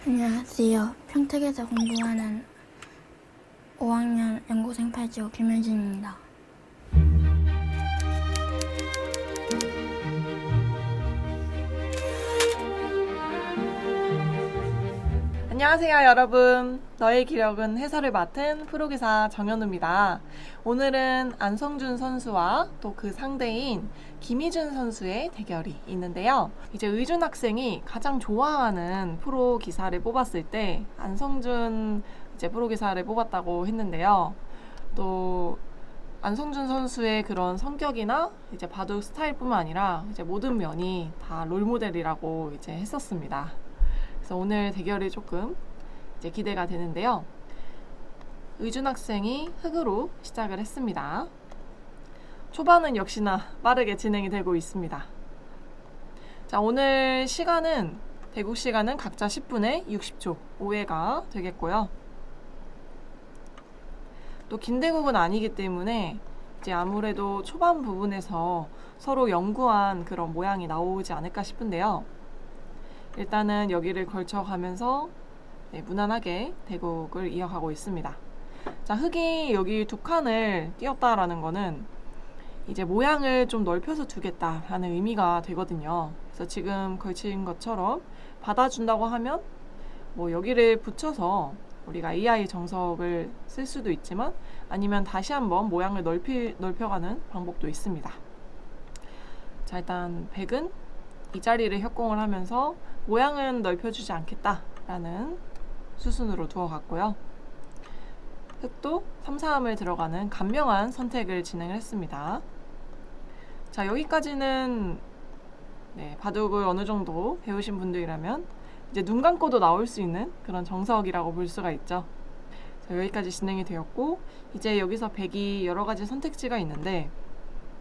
안녕하세요. 평택에서 공부하는 5학년 연고생 8조 김현진입니다. 안녕하세요 여러분. 너의 기력은 해설을 맡은 프로기사 정현우입니다. 오늘은 안성준 선수와 또 그 상대인 김희준 선수의 대결이 있는데요. 이제 의준 학생이 가장 좋아하는 프로기사를 뽑았을 때 안성준 이제 프로기사를 뽑았다고 했는데요. 또 안성준 선수의 그런 성격이나 이제 바둑 스타일뿐만 아니라 이제 모든 면이 다 롤모델이라고 이제 했었습니다. 그래서 오늘 대결이 조금 이제 기대가 되는데요. 의준 학생이 흑으로 시작을 했습니다. 초반은 역시나 빠르게 진행이 되고 있습니다. 자, 오늘 시간은 대국 시간은 각자 10분에 60초 5회가 되겠고요. 또 긴 대국은 아니기 때문에 이제 아무래도 초반 부분에서 서로 연구한 그런 모양이 나오지 않을까 싶은데요. 일단은 여기를 걸쳐가면서 무난하게 대국을 이어가고 있습니다. 자, 흑이 여기 두 칸을 띄었다라는 거는 이제 모양을 좀 넓혀서 두겠다라는 의미가 되거든요. 그래서 지금 걸친 것처럼 받아준다고 하면 뭐 여기를 붙여서 우리가 AI 정석을 쓸 수도 있지만 아니면 다시 한번 모양을 넓혀가는 방법도 있습니다. 자, 일단 백은 이 자리를 협공을 하면서 모양은 넓혀주지 않겠다라는 수순으로 두어갔고요. 흑도 3, 4함을 들어가는 간명한 선택을 진행을 했습니다. 자, 여기까지는 바둑을 어느 정도 배우신 분들이라면 이제 눈 감고도 나올 수 있는 그런 정석이라고 볼 수가 있죠. 자, 여기까지 진행이 되었고 이제 여기서 백이 여러 가지 선택지가 있는데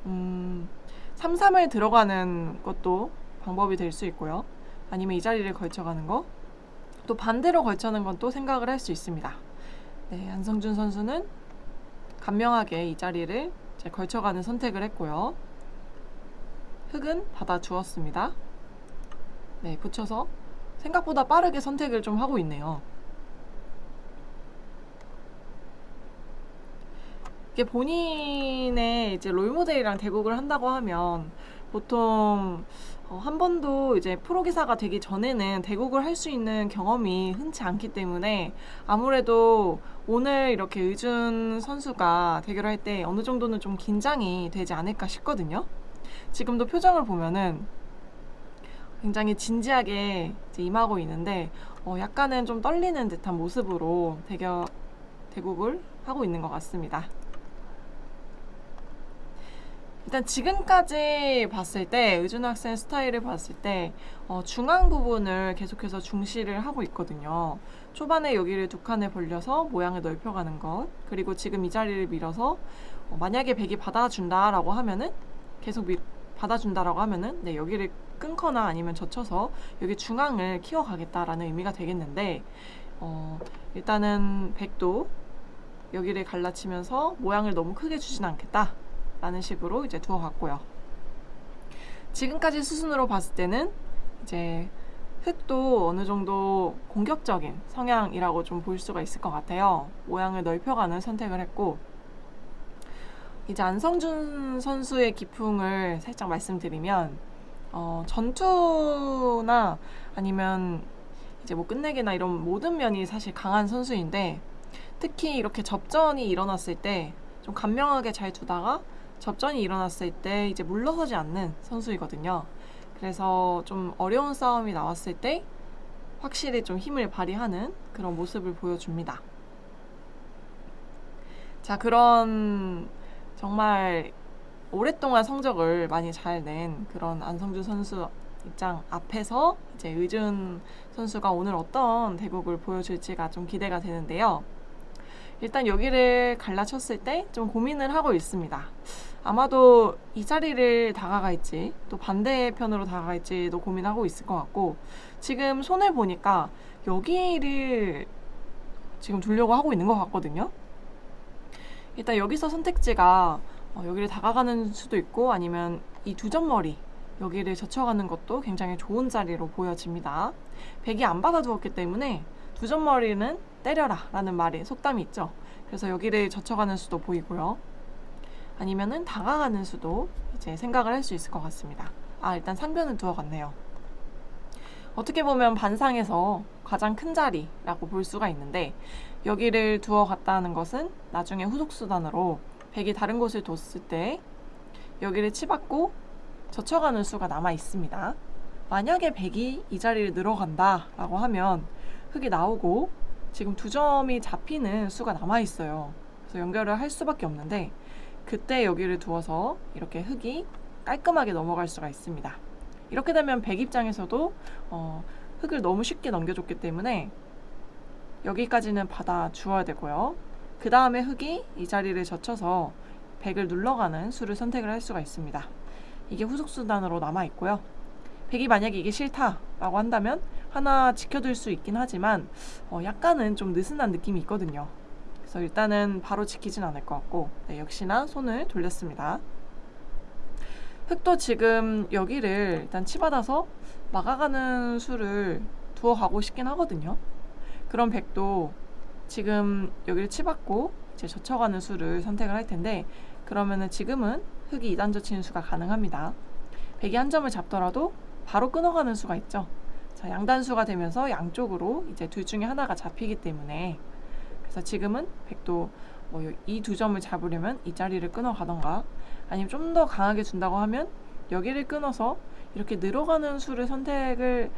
3, 3을 들어가는 것도 방법이 될 수 있고요. 아니면 이 자리를 걸쳐가는 거, 또 반대로 걸쳐는 건 또 생각을 할 수 있습니다. 네, 안성준 선수는 간명하게 이 자리를 이제 걸쳐가는 선택을 했고요. 흑은 받아주었습니다. 네, 붙여서 생각보다 빠르게 선택을 좀 하고 있네요. 이게 본인의 이제 롤모델이랑 대국을 한다고 하면 보통 한 번도 이제 프로기사가 되기 전에는 대국을 할 수 있는 경험이 흔치 않기 때문에 아무래도 오늘 이렇게 의준 선수가 대결할 때 어느 정도는 좀 긴장이 되지 않을까 싶거든요. 지금도 표정을 보면은 굉장히 진지하게 이제 임하고 있는데 약간은 좀 떨리는 듯한 모습으로 대국을 하고 있는 것 같습니다. 일단 지금까지 봤을 때 의준 학생 스타일을 봤을 때 중앙 부분을 계속해서 중시를 하고 있거든요. 초반에 여기를 두 칸을 벌려서 모양을 넓혀가는 것, 그리고 지금 이 자리를 밀어서 만약에 백이 받아준다라고 하면은 받아준다라고 하면은 여기를 끊거나 아니면 젖혀서 여기 중앙을 키워가겠다라는 의미가 되겠는데 일단은 백도 여기를 갈라치면서 모양을 너무 크게 주진 않겠다 라는 식으로 이제 두어갔고요. 지금까지 수순으로 봤을 때는 이제 흑도 어느 정도 공격적인 성향이라고 좀 볼 수가 있을 것 같아요. 모양을 넓혀가는 선택을 했고 이제 안성준 선수의 기풍을 살짝 말씀드리면 전투나 아니면 이제 뭐 끝내기나 이런 모든 면이 사실 강한 선수인데 특히 이렇게 접전이 일어났을 때 좀 간명하게 잘 두다가 접전이 일어났을 때 이제 물러서지 않는 선수이거든요. 그래서 좀 어려운 싸움이 나왔을 때 확실히 좀 힘을 발휘하는 그런 모습을 보여줍니다. 자, 그런 정말 오랫동안 성적을 많이 잘 낸 그런 안성준 선수 입장 앞에서 이제 의준 선수가 오늘 어떤 대국을 보여줄지가 좀 기대가 되는데요. 일단 여기를 갈라쳤을 때 좀 고민을 하고 있습니다. 아마도 이 자리를 다가갈지 또 반대편으로 다가갈지도 고민하고 있을 것 같고 지금 손을 보니까 여기를 지금 두려고 하고 있는 것 같거든요. 일단 여기서 선택지가 여기를 다가가는 수도 있고 아니면 이 두 점머리 여기를 젖혀가는 것도 굉장히 좋은 자리로 보여집니다. 백이 안 받아주었기 때문에 두 점 머리는 때려라 라는 말이 속담이 있죠. 그래서 여기를 젖혀가는 수도 보이고요. 아니면은 다가가는 수도 이제 생각을 할 수 있을 것 같습니다. 일단 상변을 두어갔네요. 어떻게 보면 반상에서 가장 큰 자리라고 볼 수가 있는데, 여기를 두어갔다는 것은 나중에 후속수단으로 백이 다른 곳을 뒀을 때 여기를 치받고 젖혀가는 수가 남아 있습니다. 만약에 백이 이 자리를 늘어간다 라고 하면 흙이 나오고 지금 두 점이 잡히는 수가 남아 있어요. 그래서 연결을 할 수밖에 없는데, 그때 여기를 두어서 이렇게 흙이 깔끔하게 넘어갈 수가 있습니다. 이렇게 되면 백 입장에서도 흙을 너무 쉽게 넘겨줬기 때문에 여기까지는 받아 주어야 되고요. 그 다음에 흙이 이 자리를 젖혀서 백을 눌러가는 수를 선택을 할 수가 있습니다. 이게 후속수단으로 남아있고요. 백이 만약에 이게 싫다라고 한다면 하나 지켜둘 수 있긴 하지만 약간은 좀 느슨한 느낌이 있거든요. 그래서 일단은 바로 지키진 않을 것 같고, 역시나 손을 돌렸습니다. 흙도 지금 여기를 일단 치받아서 막아가는 수를 두어가고 싶긴 하거든요. 그럼 백도 지금 여기를 치받고 이제 젖혀가는 수를 선택을 할 텐데, 그러면은 지금은 흙이 2단 젖히는 수가 가능합니다. 백이 한 점을 잡더라도 바로 끊어가는 수가 있죠. 자, 양단수가 되면서 양쪽으로 이제 둘 중에 하나가 잡히기 때문에, 그래서 지금은 백도 이 두 점을 잡으려면 이 자리를 끊어가던가, 아니면 좀 더 강하게 준다고 하면 여기를 끊어서 이렇게 늘어가는 수를 선택을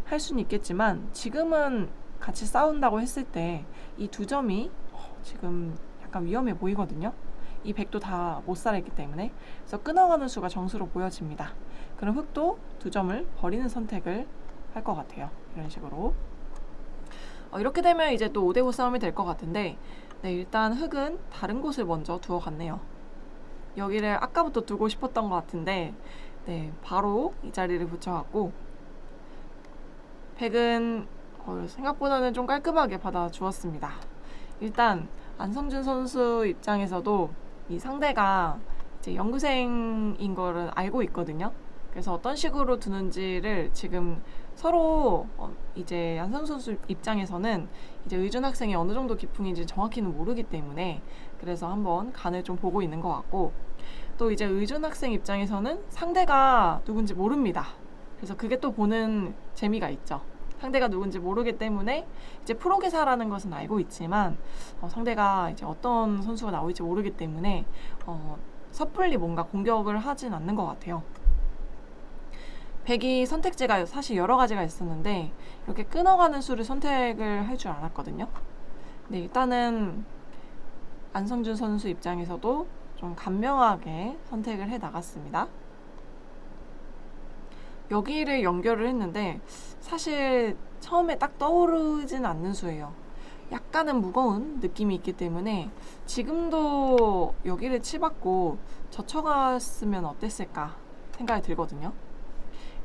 할 수는 있겠지만, 지금은 같이 싸운다고 했을 때 이 두 점이 지금 약간 위험해 보이거든요. 이 백도 다 못 살아있기 때문에. 그래서 끊어가는 수가 정수로 보여집니다. 그럼 흙도 두 점을 버리는 선택을 할 것 같아요. 이런 식으로. 이렇게 되면 이제 또 5대5 싸움이 될 것 같은데, 일단 흙은 다른 곳을 먼저 두어갔네요. 여기를 아까부터 두고 싶었던 것 같은데, 바로 이 자리를 붙여갖고, 백은 생각보다는 좀 깔끔하게 받아주었습니다. 일단 안성준 선수 입장에서도 이 상대가 이제 연구생인 거를 알고 있거든요. 그래서 어떤 식으로 두는지를 지금 서로 이제 안성준 선수 입장에서는 이제 의준 학생이 어느 정도 기풍인지 정확히는 모르기 때문에, 그래서 한번 간을 좀 보고 있는 것 같고, 또 이제 의준 학생 입장에서는 상대가 누군지 모릅니다. 그래서 그게 또 보는 재미가 있죠. 상대가 누군지 모르기 때문에 이제 프로기사라는 것은 알고 있지만 상대가 이제 어떤 선수가 나올지 모르기 때문에 섣불리 뭔가 공격을 하진 않는 것 같아요. 백이 선택지가 사실 여러 가지가 있었는데 이렇게 끊어가는 수를 선택을 할 줄 알았거든요. 일단은 안성준 선수 입장에서도 좀 간명하게 선택을 해 나갔습니다. 여기를 연결을 했는데 사실 처음에 딱 떠오르진 않는 수예요. 약간은 무거운 느낌이 있기 때문에 지금도 여기를 치받고 젖혀갔으면 어땠을까 생각이 들거든요.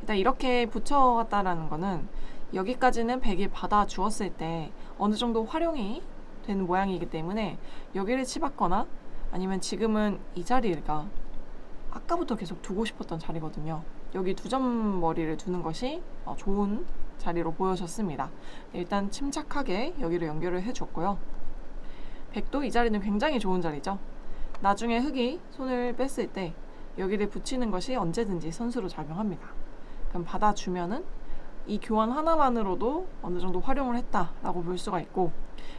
일단 이렇게 붙여갔다라는 거는 여기까지는 백이 받아 주었을 때 어느 정도 활용이 되는 모양이기 때문에 여기를 치받거나, 아니면 지금은 이 자리가 아까부터 계속 두고 싶었던 자리거든요. 여기 두 점 머리를 두는 것이 좋은 자리로 보여졌습니다. 일단 침착하게 여기를 연결을 해줬고요. 백도 이 자리는 굉장히 좋은 자리죠. 나중에 흙이 손을 뺐을 때 여기를 붙이는 것이 언제든지 선수로 작용합니다. 그럼 받아주면은 이 교환 하나만으로도 어느 정도 활용을 했다라고 볼 수가 있고,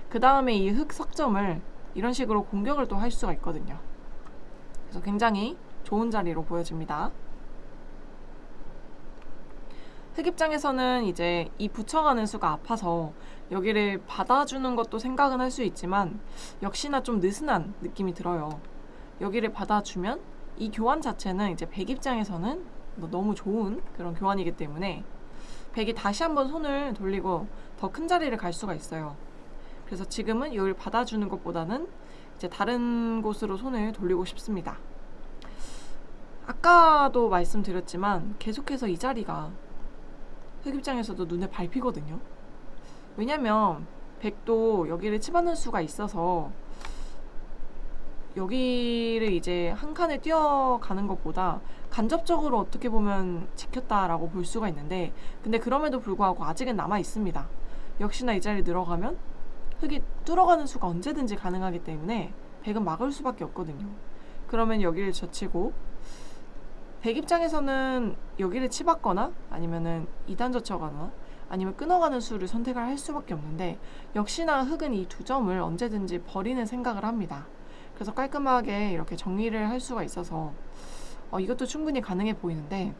그 다음에 이 흙 석점을 이런 식으로 공격을 또 할 수가 있거든요. 그래서 굉장히 좋은 자리로 보여집니다. 흙 입장에서는 이제 이 붙여가는 수가 아파서 여기를 받아주는 것도 생각은 할 수 있지만 역시나 좀 느슨한 느낌이 들어요. 여기를 받아주면 이 교환 자체는 이제 백 입장에서는 너무 좋은 그런 교환이기 때문에 백이 다시 한번 손을 돌리고 더 큰 자리를 갈 수가 있어요. 그래서 지금은 여기를 받아주는 것보다는 이제 다른 곳으로 손을 돌리고 싶습니다. 아까도 말씀드렸지만 계속해서 이 자리가 흙 입장에서도 눈에 밟히거든요. 왜냐면 백도 여기를 치받는 수가 있어서 여기를 이제 한 칸을 뛰어가는 것보다 간접적으로 어떻게 보면 지켰다라고 볼 수가 있는데, 근데 그럼에도 불구하고 아직은 남아 있습니다. 역시나 이 자리에 들어가면 흙이 뚫어가는 수가 언제든지 가능하기 때문에 백은 막을 수밖에 없거든요. 그러면 여기를 젖히고, 백 입장에서는 여기를 치받거나 아니면은 2단 젖혀가거나 아니면 끊어가는 수를 선택을 할 수밖에 없는데, 역시나 흙은 이 두 점을 언제든지 버리는 생각을 합니다. 그래서 깔끔하게 이렇게 정리를 할 수가 있어서 이것도 충분히 가능해 보이는데,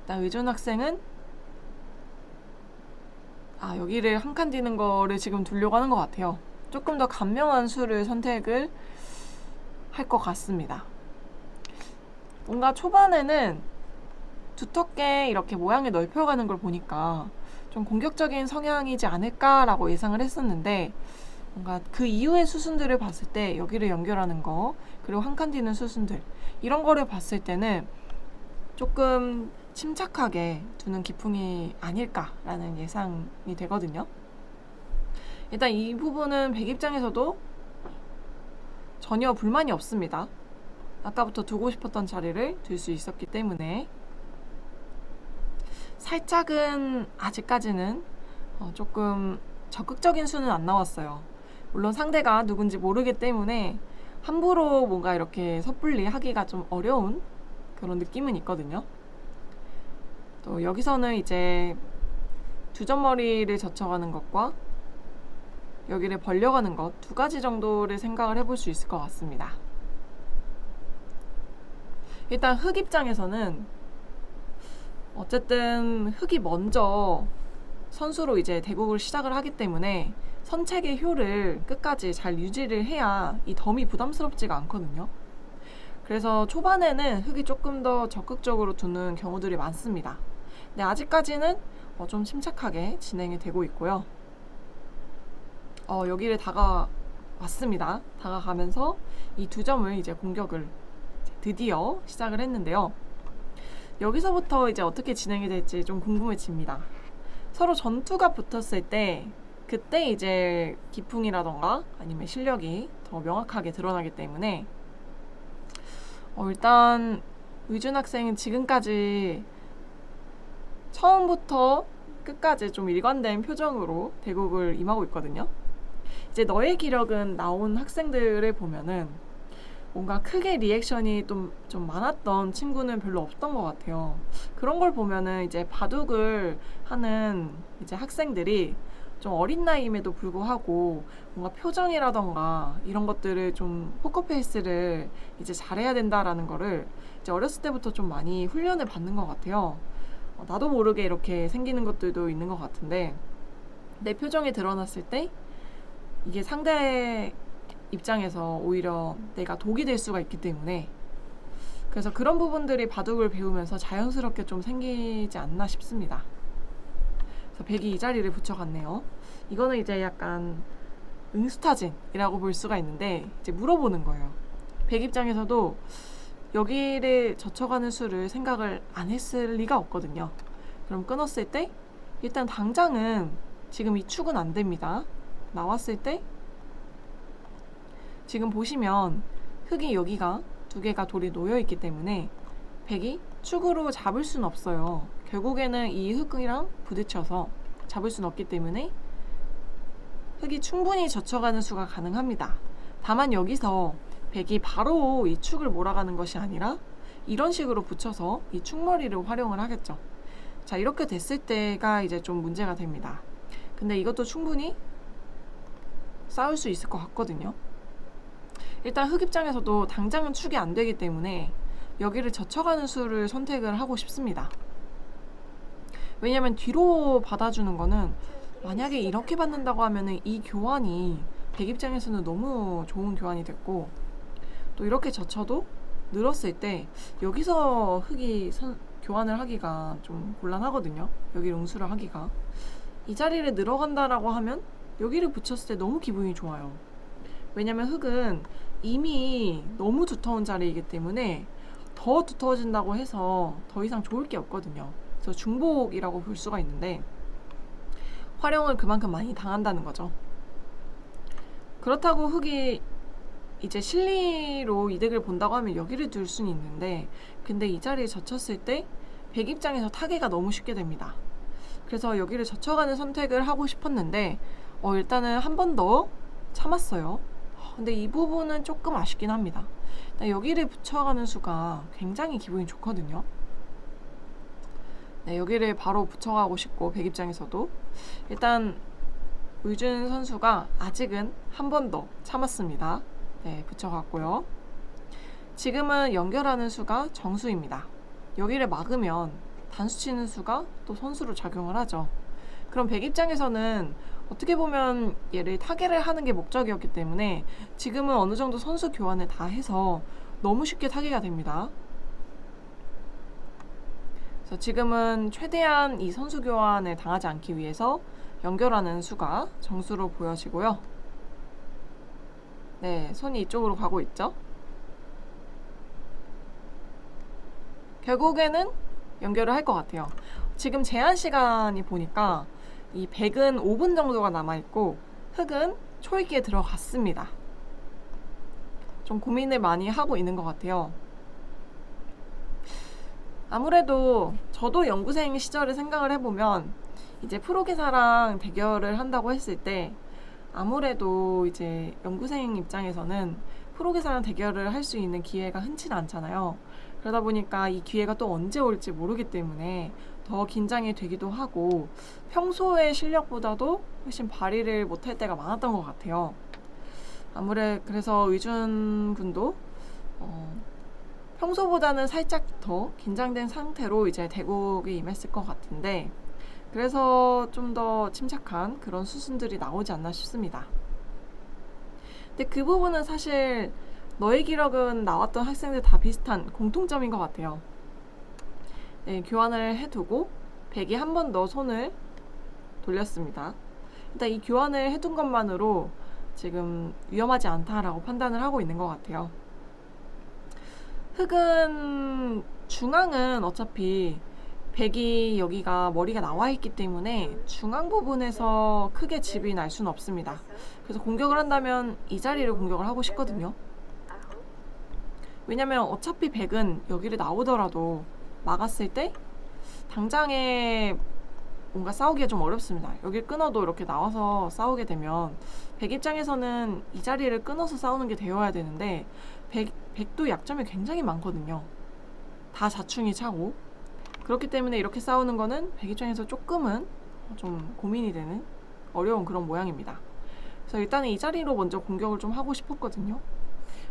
일단 의준 학생은 여기를 한 칸 뛰는 거를 지금 두려고 하는 것 같아요. 조금 더 간명한 수를 선택을 할 것 같습니다. 뭔가 초반에는 두텁게 이렇게 모양을 넓혀가는 걸 보니까 좀 공격적인 성향이지 않을까라고 예상을 했었는데, 뭔가 그 이후의 수순들을 봤을 때 여기를 연결하는 거, 그리고 한 칸 뛰는 수순들, 이런 거를 봤을 때는 조금 침착하게 두는 기풍이 아닐까라는 예상이 되거든요. 일단 이 부분은 백 입장에서도 전혀 불만이 없습니다. 아까부터 두고 싶었던 자리를 둘 수 있었기 때문에. 살짝은 아직까지는 조금 적극적인 수는 안 나왔어요. 물론 상대가 누군지 모르기 때문에 함부로 뭔가 이렇게 섣불리 하기가 좀 어려운 그런 느낌은 있거든요. 또 여기서는 이제 두 점머리를 젖혀가는 것과 여기를 벌려가는 것, 두 가지 정도를 생각을 해볼 수 있을 것 같습니다. 일단 흙 입장에서는 어쨌든 흙이 먼저 선수로 이제 대국을 시작을 하기 때문에 선책의 효를 끝까지 잘 유지를 해야 이 덤이 부담스럽지가 않거든요. 그래서 초반에는 흙이 조금 더 적극적으로 두는 경우들이 많습니다. 근데 아직까지는 좀 침착하게 진행이 되고 있고요. 여기를 다가왔습니다. 다가가면서 이 두 점을 이제 공격을 드디어 시작을 했는데요. 여기서부터 이제 어떻게 진행이 될지 좀 궁금해집니다. 서로 전투가 붙었을 때 그때 이제 기풍이라던가 아니면 실력이 더 명확하게 드러나기 때문에 일단 의준 학생은 지금까지 처음부터 끝까지 좀 일관된 표정으로 대국을 임하고 있거든요. 이제 너의 기력은 나온 학생들을 보면은 뭔가 크게 리액션이 좀 많았던 친구는 별로 없던 것 같아요. 그런 걸 보면은 이제 바둑을 하는 이제 학생들이 좀 어린 나이임에도 불구하고 뭔가 표정이라던가 이런 것들을 좀 포커페이스를 이제 잘해야 된다라는 거를 이제 어렸을 때부터 좀 많이 훈련을 받는 것 같아요. 나도 모르게 이렇게 생기는 것들도 있는 것 같은데, 내 표정이 드러났을 때 이게 상대 입장에서 오히려 내가 독이 될 수가 있기 때문에, 그래서 그런 부분들이 바둑을 배우면서 자연스럽게 좀 생기지 않나 싶습니다. 그래서 백이 이 자리를 붙여갔네요. 이거는 이제 약간 응스타진이라고 볼 수가 있는데, 이제 물어보는 거예요. 백 입장에서도 여기를 젖혀가는 수를 생각을 안 했을 리가 없거든요. 그럼 끊었을 때 일단 당장은 지금 이 축은 안 됩니다. 나왔을 때 지금 보시면 흙이 여기가 두 개가 돌이 놓여 있기 때문에 백이 축으로 잡을 수는 없어요. 결국에는 이 흙이랑 부딪혀서 잡을 수는 없기 때문에 흙이 충분히 젖혀가는 수가 가능합니다. 다만 여기서 백이 바로 이 축을 몰아가는 것이 아니라 이런 식으로 붙여서 이 축머리를 활용을 하겠죠. 자, 이렇게 됐을 때가 이제 좀 문제가 됩니다. 근데 이것도 충분히 싸울 수 있을 것 같거든요. 일단 흙 입장에서도 당장은 축이 안 되기 때문에 여기를 젖혀가는 수를 선택을 하고 싶습니다. 왜냐면 뒤로 받아주는 거는 만약에 이렇게 받는다고 하면은 이 교환이 백 입장에서는 너무 좋은 교환이 됐고, 또 이렇게 젖혀도 늘었을 때 여기서 흙이 교환을 하기가 좀 곤란하거든요. 여기를 응수를 하기가. 이 자리를 늘어간다라고 하면 여기를 붙였을 때 너무 기분이 좋아요. 왜냐면 흙은 이미 너무 두터운 자리이기 때문에 더 두터워진다고 해서 더 이상 좋을 게 없거든요. 그래서 중복이라고 볼 수가 있는데 활용을 그만큼 많이 당한다는 거죠. 그렇다고 흙이 이제 실리로 이득을 본다고 하면 여기를 둘 수는 있는데, 근데 이 자리에 젖혔을 때 백 입장에서 타개가 너무 쉽게 됩니다. 그래서 여기를 젖혀가는 선택을 하고 싶었는데 일단은 한 번 더 참았어요. 근데 이 부분은 조금 아쉽긴 합니다. 여기를 붙여가는 수가 굉장히 기분이 좋거든요. 네, 여기를 바로 붙여가고 싶고, 백 입장에서도 일단 의준 선수가 아직은 한 번 더 참았습니다. 네, 붙여갔고요. 지금은 연결하는 수가 정수입니다. 여기를 막으면 단수 치는 수가 또 선수로 작용을 하죠. 그럼 백 입장에서는 어떻게 보면 얘를 타개를 하는 게 목적이었기 때문에 지금은 어느 정도 선수 교환을 다 해서 너무 쉽게 타개가 됩니다. 그래서 지금은 최대한 이 선수 교환을 당하지 않기 위해서 연결하는 수가 정수로 보여지고요. 네, 손이 이쪽으로 가고 있죠. 결국에는 연결을 할 것 같아요. 지금 제한 시간이 보니까 이 백은 5분 정도가 남아있고 흑은 초읽기에 들어갔습니다. 좀 고민을 많이 하고 있는 것 같아요. 아무래도 저도 연구생 시절을 생각을 해보면 이제 프로기사랑 대결을 한다고 했을 때 아무래도 이제 연구생 입장에서는 프로기사랑 대결을 할 수 있는 기회가 흔치는 않잖아요. 그러다 보니까 이 기회가 또 언제 올지 모르기 때문에 더 긴장이 되기도 하고 평소의 실력보다도 훨씬 발휘를 못할 때가 많았던 것 같아요. 그래서 의준 군도 평소보다는 살짝 더 긴장된 상태로 이제 대국에 임했을 것 같은데, 그래서 좀 더 침착한 그런 수순들이 나오지 않나 싶습니다. 근데 그 부분은 사실 너의 기록은 나왔던 학생들 다 비슷한 공통점인 것 같아요. 네, 교환을 해두고 백이 한 번 더 손을 돌렸습니다. 일단 이 교환을 해둔 것만으로 지금 위험하지 않다라고 판단을 하고 있는 것 같아요. 흑은 중앙은 어차피 백이 여기가 머리가 나와 있기 때문에 중앙 부분에서 크게 집이 날 수는 없습니다. 그래서 공격을 한다면 이 자리를 공격을 하고 싶거든요. 왜냐면 어차피 백은 여기를 나오더라도 막았을 때 당장에 뭔가 싸우기가 좀 어렵습니다. 여길 끊어도 이렇게 나와서 싸우게 되면 백 입장에서는 이 자리를 끊어서 싸우는 게 되어야 되는데 백도 약점이 굉장히 많거든요. 다 자충이 차고. 그렇기 때문에 이렇게 싸우는 거는 백 입장에서 조금은 좀 고민이 되는 어려운 그런 모양입니다. 그래서 일단은 이 자리로 먼저 공격을 좀 하고 싶었거든요.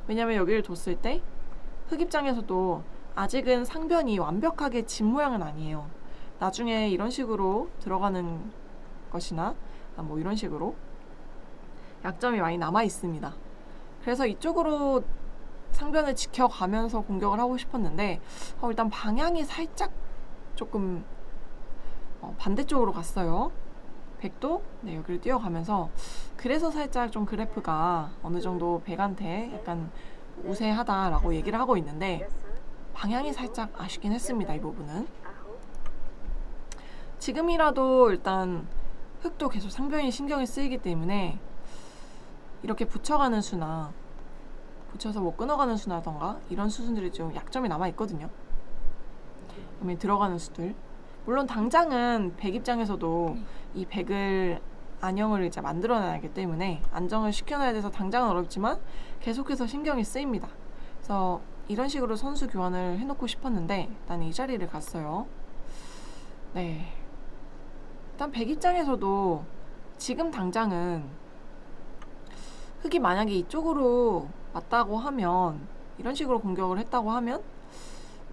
왜냐면 여기를 뒀을 때 흑 입장에서도 아직은 상변이 완벽하게 진 모양은 아니에요. 나중에 이런 식으로 들어가는 것이나 뭐 이런 식으로 약점이 많이 남아 있습니다. 그래서 이쪽으로 상변을 지켜가면서 공격을 하고 싶었는데 일단 방향이 살짝 조금 반대쪽으로 갔어요. 백도 네, 여기를 뛰어가면서, 그래서 살짝 좀 그래프가 어느 정도 백한테 약간 우세하다라고 얘기를 하고 있는데 방향이 살짝 아쉽긴 했습니다. 이 부분은 지금이라도 일단 흑도 계속 상변이 신경이 쓰이기 때문에 이렇게 붙여가는 수나 붙여서 뭐 끊어가는 수나던가 이런 수순들이 좀 약점이 남아 있거든요. 그러면 들어가는 수들, 물론 당장은 백 입장에서도 이 백을 안형을 이제 만들어내야 하기 때문에 안정을 시켜놔야 돼서 당장은 어렵지만 계속해서 신경이 쓰입니다. 그래서 이런 식으로 선수 교환을 해놓고 싶었는데 나는 이 자리를 갔어요. 네, 일단 백 입장에서도 지금 당장은 흑이 만약에 이쪽으로 왔다고 하면, 이런 식으로 공격을 했다고 하면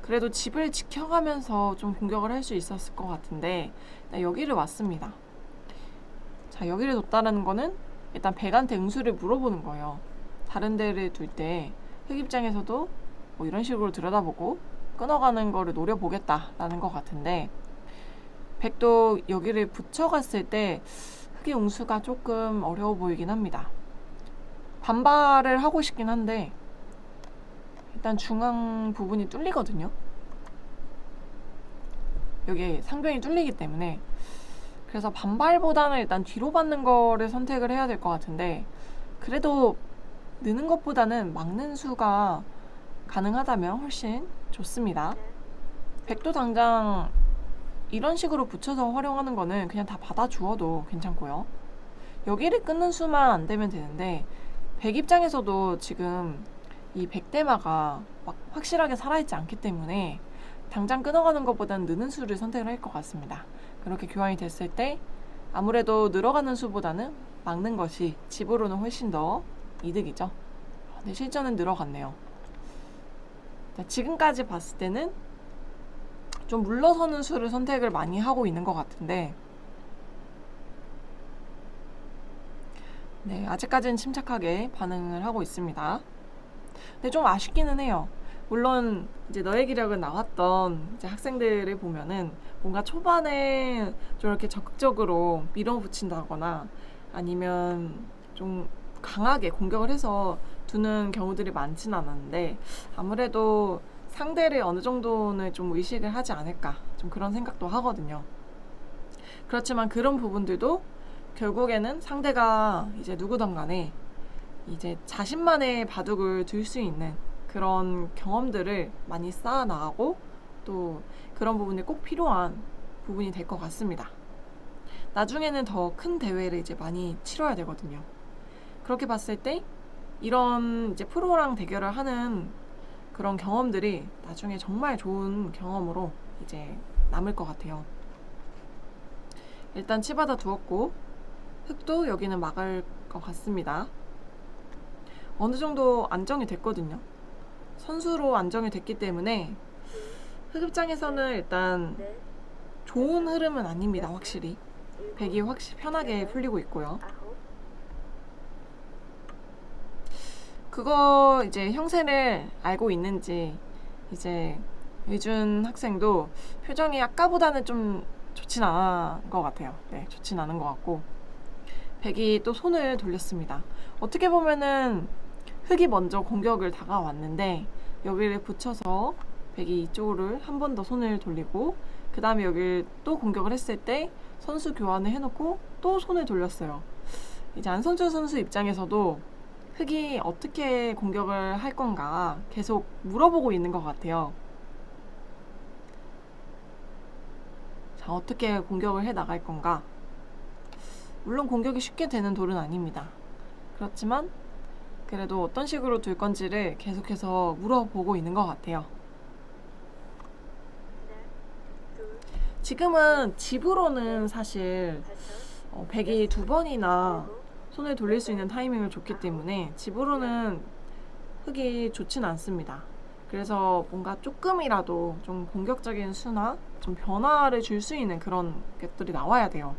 그래도 집을 지켜가면서 좀 공격을 할 수 있었을 것 같은데 여기를 왔습니다. 자, 여기를 뒀다는 거는 일단 백한테 응수를 물어보는 거예요. 다른 데를 둘 때 흑 입장에서도 뭐 이런 식으로 들여다보고 끊어가는 거를 노려보겠다라는 것 같은데, 백도 여기를 붙여갔을 때 흑의 응수가 조금 어려워 보이긴 합니다. 반발을 하고 싶긴 한데 일단 중앙 부분이 뚫리거든요. 여기 상변이 뚫리기 때문에. 그래서 반발보다는 일단 뒤로 받는 거를 선택을 해야 될 것 같은데, 그래도 느는 것보다는 막는 수가 가능하다면 훨씬 좋습니다. 100도 당장 이런 식으로 붙여서 활용하는 거는 그냥 다 받아주어도 괜찮고요. 여기를 끊는 수만 안 되면 되는데 100 입장에서도 지금 이 100대마가 막 확실하게 살아있지 않기 때문에 당장 끊어가는 것보다는 느는 수를 선택을 할 것 같습니다. 그렇게 교환이 됐을 때 아무래도 늘어가는 수보다는 막는 것이 집으로는 훨씬 더 이득이죠. 근데 실전은 늘어갔네요. 지금까지 봤을 때는 좀 물러서는 수를 선택을 많이 하고 있는 것 같은데 네, 아직까지는 침착하게 반응을 하고 있습니다. 근데 좀 아쉽기는 해요. 물론 이제 너의 기력은 나왔던 이제 학생들을 보면은 뭔가 초반에 좀 이렇게 적극적으로 밀어붙인다거나 아니면 좀 강하게 공격을 해서 두는 경우들이 많진 않았는데 아무래도 상대를 어느 정도는 좀 의식을 하지 않을까 좀 그런 생각도 하거든요. 그렇지만 그런 부분들도 결국에는 상대가 이제 누구든 간에 이제 자신만의 바둑을 둘 수 있는 그런 경험들을 많이 쌓아 나가고 또 그런 부분이 꼭 필요한 부분이 될 것 같습니다. 나중에는 더 큰 대회를 이제 많이 치러야 되거든요. 그렇게 봤을 때 이런 이제 프로랑 대결을 하는 그런 경험들이 나중에 정말 좋은 경험으로 이제 남을 것 같아요. 일단 치받아 두었고 흑도 여기는 막을 것 같습니다. 어느 정도 안정이 됐거든요. 선수로 안정이 됐기 때문에 흑 입장에서는 일단 좋은 흐름은 아닙니다. 확실히 백이 확실히 편하게 풀리고 있고요. 그거 이제 형세를 알고 있는지 이제 의준 학생도 표정이 아까보다는 좀 좋진 않은 것 같아요. 네, 좋진 않은 것 같고 백이 또 손을 돌렸습니다. 어떻게 보면은 흑이 먼저 공격을 다가왔는데 여기를 붙여서 백이 이쪽으로 한 번 더 손을 돌리고 그 다음에 여기를 또 공격을 했을 때 선수 교환을 해놓고 또 손을 돌렸어요. 이제 안선주 선수 입장에서도 흑이 어떻게 공격을 할 건가 계속 물어보고 있는 것 같아요. 자, 어떻게 공격을 해 나갈 건가? 물론 공격이 쉽게 되는 돌은 아닙니다. 그렇지만 그래도 어떤 식으로 둘 건지를 계속해서 물어보고 있는 것 같아요. 지금은 집으로는 사실 백이 2번이나 손을 돌릴 수 있는 타이밍을 줬기 때문에 집으로는 흑이 좋진 않습니다. 그래서 뭔가 조금이라도 좀 공격적인 수나 좀 변화를 줄 수 있는 그런 것들이 나와야 돼요.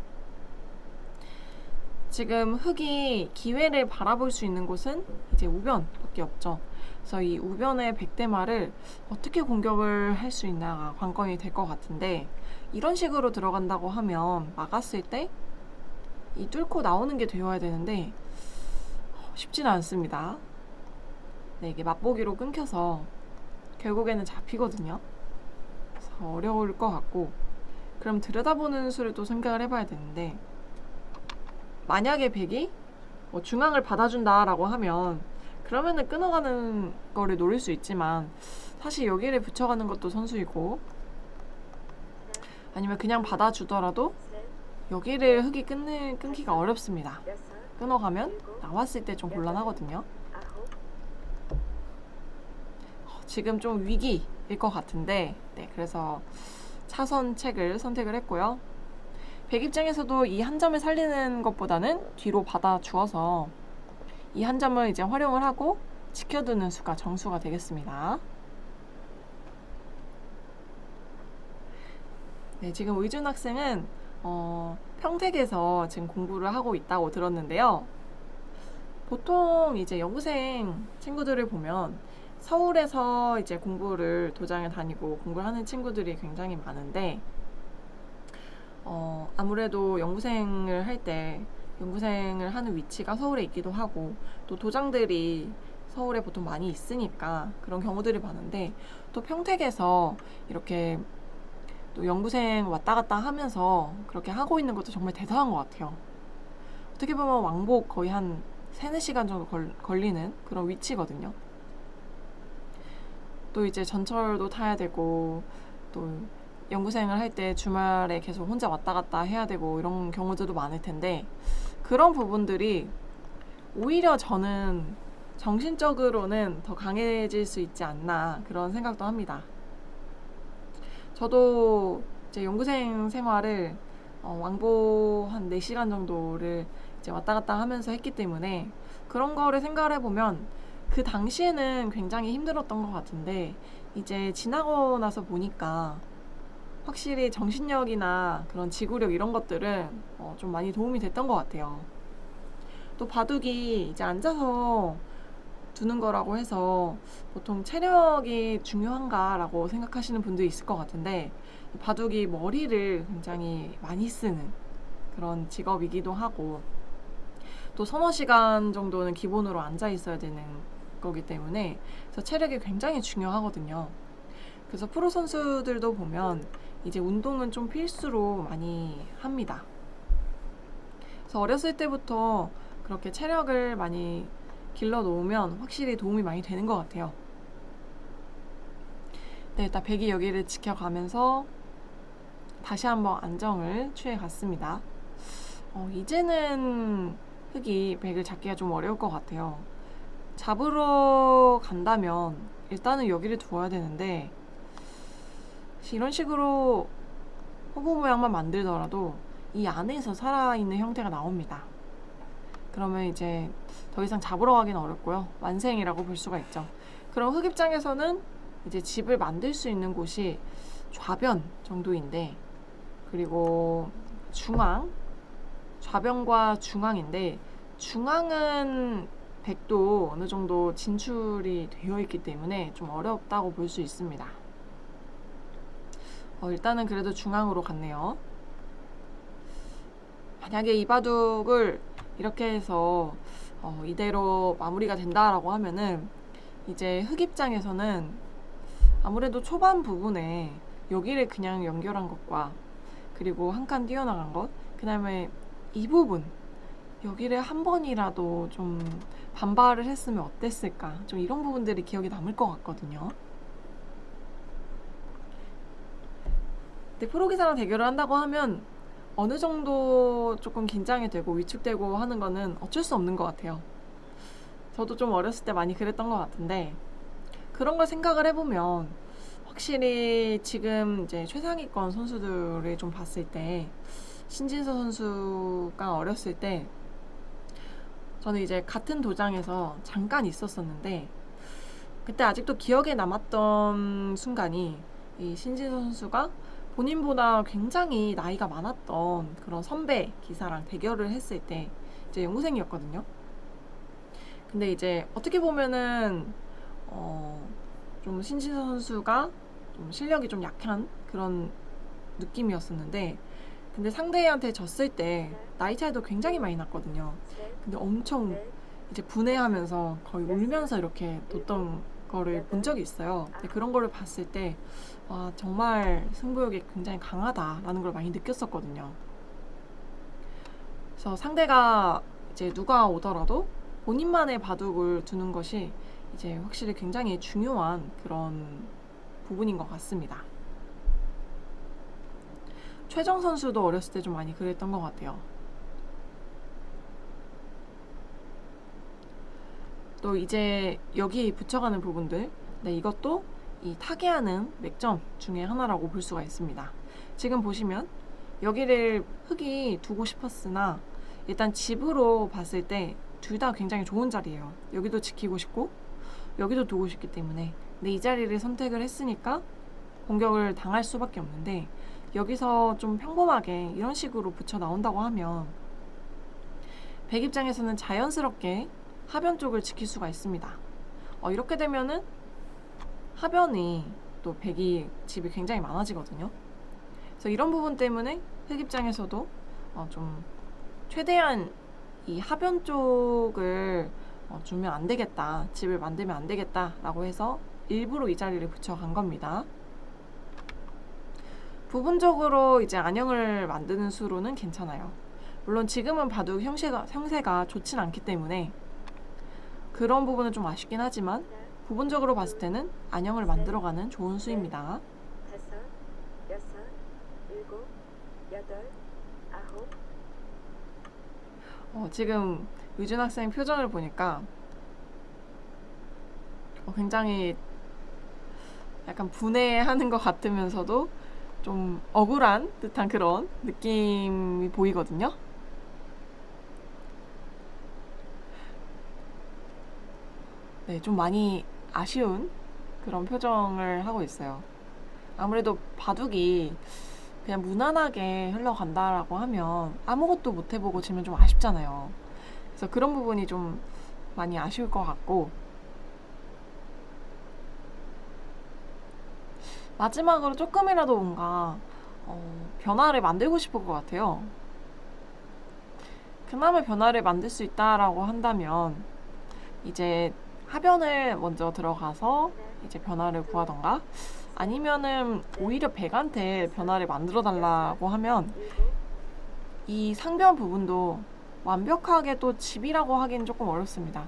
지금 흑이 기회를 바라볼 수 있는 곳은 이제 우변밖에 없죠. 그래서 이 우변의 백대마를 어떻게 공격을 할 수 있나가 관건이 될 것 같은데 이런 식으로 들어간다고 하면 막았을 때 이 뚫고 나오는 게 되어야 되는데 쉽지는 않습니다. 네, 이게 맛보기로 끊겨서 결국에는 잡히거든요. 그래서 어려울 것 같고 그럼 들여다보는 수를 또 생각을 해봐야 되는데 만약에 백이 중앙을 받아준다라고 하면 그러면은 끊어가는 거를 노릴 수 있지만 사실 여기를 붙여가는 것도 선수이고 아니면 그냥 받아주더라도 여기를 흑이 끊기가 어렵습니다. 끊어가면 나왔을 때 좀 곤란하거든요. 지금 좀 위기일 것 같은데 네, 그래서 차선책을 선택을 했고요. 백 입장에서도 이 한 점을 살리는 것보다는 뒤로 받아주어서 이 한 점을 이제 활용을 하고 지켜두는 수가 정수가 되겠습니다. 네, 지금 의준 학생은 평택에서 지금 공부를 하고 있다고 들었는데요. 보통 이제 여고생 친구들을 보면 서울에서 이제 공부를 도장을 다니고 공부를 하는 친구들이 굉장히 많은데 아무래도 연구생을 할 때 연구생을 하는 위치가 서울에 있기도 하고 또 도장들이 서울에 보통 많이 있으니까 그런 경우들이 많은데 또 평택에서 이렇게 또 연구생 왔다 갔다 하면서 그렇게 하고 있는 것도 정말 대단한 것 같아요. 어떻게 보면 왕복 거의 한 3-4시간 정도 걸리는 그런 위치거든요. 또 이제 전철도 타야 되고 또 연구생을 할 때 주말에 계속 혼자 왔다 갔다 해야 되고 이런 경우들도 많을 텐데 그런 부분들이 오히려 저는 정신적으로는 더 강해질 수 있지 않나 그런 생각도 합니다. 저도 이제 연구생 생활을 왕복 한 4시간 정도를 이제 왔다 갔다 하면서 했기 때문에 그런 거를 생각을 해보면 그 당시에는 굉장히 힘들었던 것 같은데 이제 지나고 나서 보니까 확실히 정신력이나 그런 지구력 이런 것들은 좀 많이 도움이 됐던 것 같아요. 또 바둑이 이제 앉아서 두는 거라고 해서 보통 체력이 중요한가라고 생각하시는 분도 있을 것 같은데 바둑이 머리를 굉장히 많이 쓰는 그런 직업이기도 하고 또 3-4시간 정도는 기본으로 앉아 있어야 되는 거기 때문에 그래서 체력이 굉장히 중요하거든요. 그래서 프로 선수들도 보면 이제 운동은 좀 필수로 많이 합니다. 그래서 어렸을 때부터 그렇게 체력을 많이 길러 놓으면 확실히 도움이 많이 되는 것 같아요. 네, 일단 백이 여기를 지켜가면서 다시 한번 안정을 취해 갔습니다. 이제는 흑이 백을 잡기가 좀 어려울 것 같아요. 잡으러 간다면 일단은 여기를 두어야 되는데 이런 식으로 호구 모양만 만들더라도 이 안에서 살아있는 형태가 나옵니다. 그러면 이제 더 이상 잡으러 가기는 어렵고요. 완생이라고 볼 수가 있죠. 그럼 흑 입장에서는 이제 집을 만들 수 있는 곳이 좌변 정도인데 그리고 중앙, 좌변과 중앙인데 중앙은 백도 어느 정도 진출이 되어 있기 때문에 좀 어렵다고 볼 수 있습니다. 일단은 그래도 중앙으로 갔네요. 만약에 이 바둑을 이렇게 해서 이대로 마무리가 된다라고 하면은 이제 흑 입장에서는 아무래도 초반 부분에 여기를 그냥 연결한 것과 그리고 한 칸 뛰어나간 것, 그 다음에 이 부분 여기를 한 번이라도 좀 반발을 했으면 어땠을까, 좀 이런 부분들이 기억에 남을 것 같거든요. 근데 프로기사랑 대결을 한다고 하면 어느 정도 조금 긴장이 되고 위축되고 하는 거는 어쩔 수 없는 것 같아요. 저도 좀 어렸을 때 많이 그랬던 것 같은데 그런 걸 생각을 해보면 확실히 지금 이제 최상위권 선수들을 좀 봤을 때 신진서 선수가 어렸을 때 저는 이제 같은 도장에서 잠깐 있었었는데 그때 아직도 기억에 남았던 순간이 이 신진서 선수가 본인보다 굉장히 나이가 많았던 그런 선배 기사랑 대결을 했을 때 이제 연구생이었거든요. 근데 이제 어떻게 보면은 좀 신진서 선수가 좀 실력이 좀 약한 그런 느낌이었었는데 근데 상대한테 졌을 때 나이 차이도 굉장히 많이 났거든요. 근데 엄청 이제 분해하면서 거의 울면서 이렇게 뒀던 거를 본 적이 있어요. 근데 그런 거를 봤을 때 와, 정말 승부욕이 굉장히 강하다라는 걸 많이 느꼈었거든요. 그래서 상대가 이제 누가 오더라도 본인만의 바둑을 두는 것이 이제 확실히 굉장히 중요한 그런 부분인 것 같습니다. 최정 선수도 어렸을 때 좀 많이 그랬던 것 같아요. 또 이제 여기 붙여가는 부분들, 네, 이것도 이 타개하는 맥점 중에 하나라고 볼 수가 있습니다. 지금 보시면 여기를 흑이 두고 싶었으나 일단 집으로 봤을 때 둘 다 굉장히 좋은 자리예요. 여기도 지키고 싶고 여기도 두고 싶기 때문에 근데 이 자리를 선택을 했으니까 공격을 당할 수밖에 없는데 여기서 좀 평범하게 이런 식으로 붙여 나온다고 하면 백 입장에서는 자연스럽게 하변 쪽을 지킬 수가 있습니다. 이렇게 되면은 하변이 또 백이 집이 굉장히 많아지거든요. 그래서 이런 부분 때문에 흑 입장에서도 좀 최대한 이 하변 쪽을 주면 안 되겠다, 집을 만들면 안 되겠다라고 해서 일부러 이 자리를 붙여간 겁니다. 부분적으로 이제 안형을 만드는 수로는 괜찮아요. 물론 지금은 바둑 형세가 좋진 않기 때문에 그런 부분은 좀 아쉽긴 하지만 부분적으로 봤을 때는 안형을 만들어가는 좋은 수입니다. 5, 6, 7, 8, 9. 지금 유준 학생 표정을 보니까 굉장히 약간 분해하는 것 같으면서도 좀 억울한 듯한 그런 느낌이 보이거든요. 네, 좀 많이 아쉬운 그런 표정을 하고 있어요. 아무래도 바둑이 그냥 무난하게 흘러간다라고 하면 아무것도 못 해보고 지면 좀 아쉽잖아요. 그래서 그런 부분이 좀 많이 아쉬울 것 같고, 마지막으로 조금이라도 뭔가 변화를 만들고 싶을 것 같아요. 그나마 변화를 만들 수 있다라고 한다면 이제 하변을 먼저 들어가서 이제 변화를 구하던가, 아니면은 오히려 백한테 변화를 만들어 달라고 하면 이 상변 부분도 완벽하게 또 집이라고 하기는 조금 어렵습니다.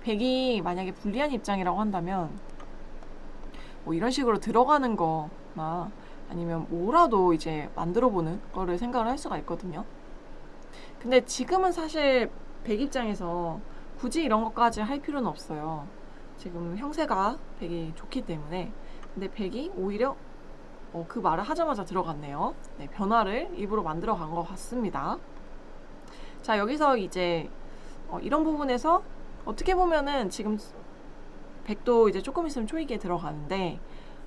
백이 만약에 불리한 입장이라고 한다면 뭐 이런 식으로 들어가는 거나 아니면 뭐라도 이제 만들어 보는 거를 생각을 할 수가 있거든요. 근데 지금은 사실 백 입장에서 굳이 이런 것까지 할 필요는 없어요. 지금 형세가 백이 좋기 때문에. 근데 백이 오히려 그 말을 하자마자 들어갔네요. 네, 변화를 일부러 만들어 간 것 같습니다. 자, 여기서 이제 이런 부분에서 어떻게 보면은 지금 백도 이제 조금 있으면 초이기에 들어가는데,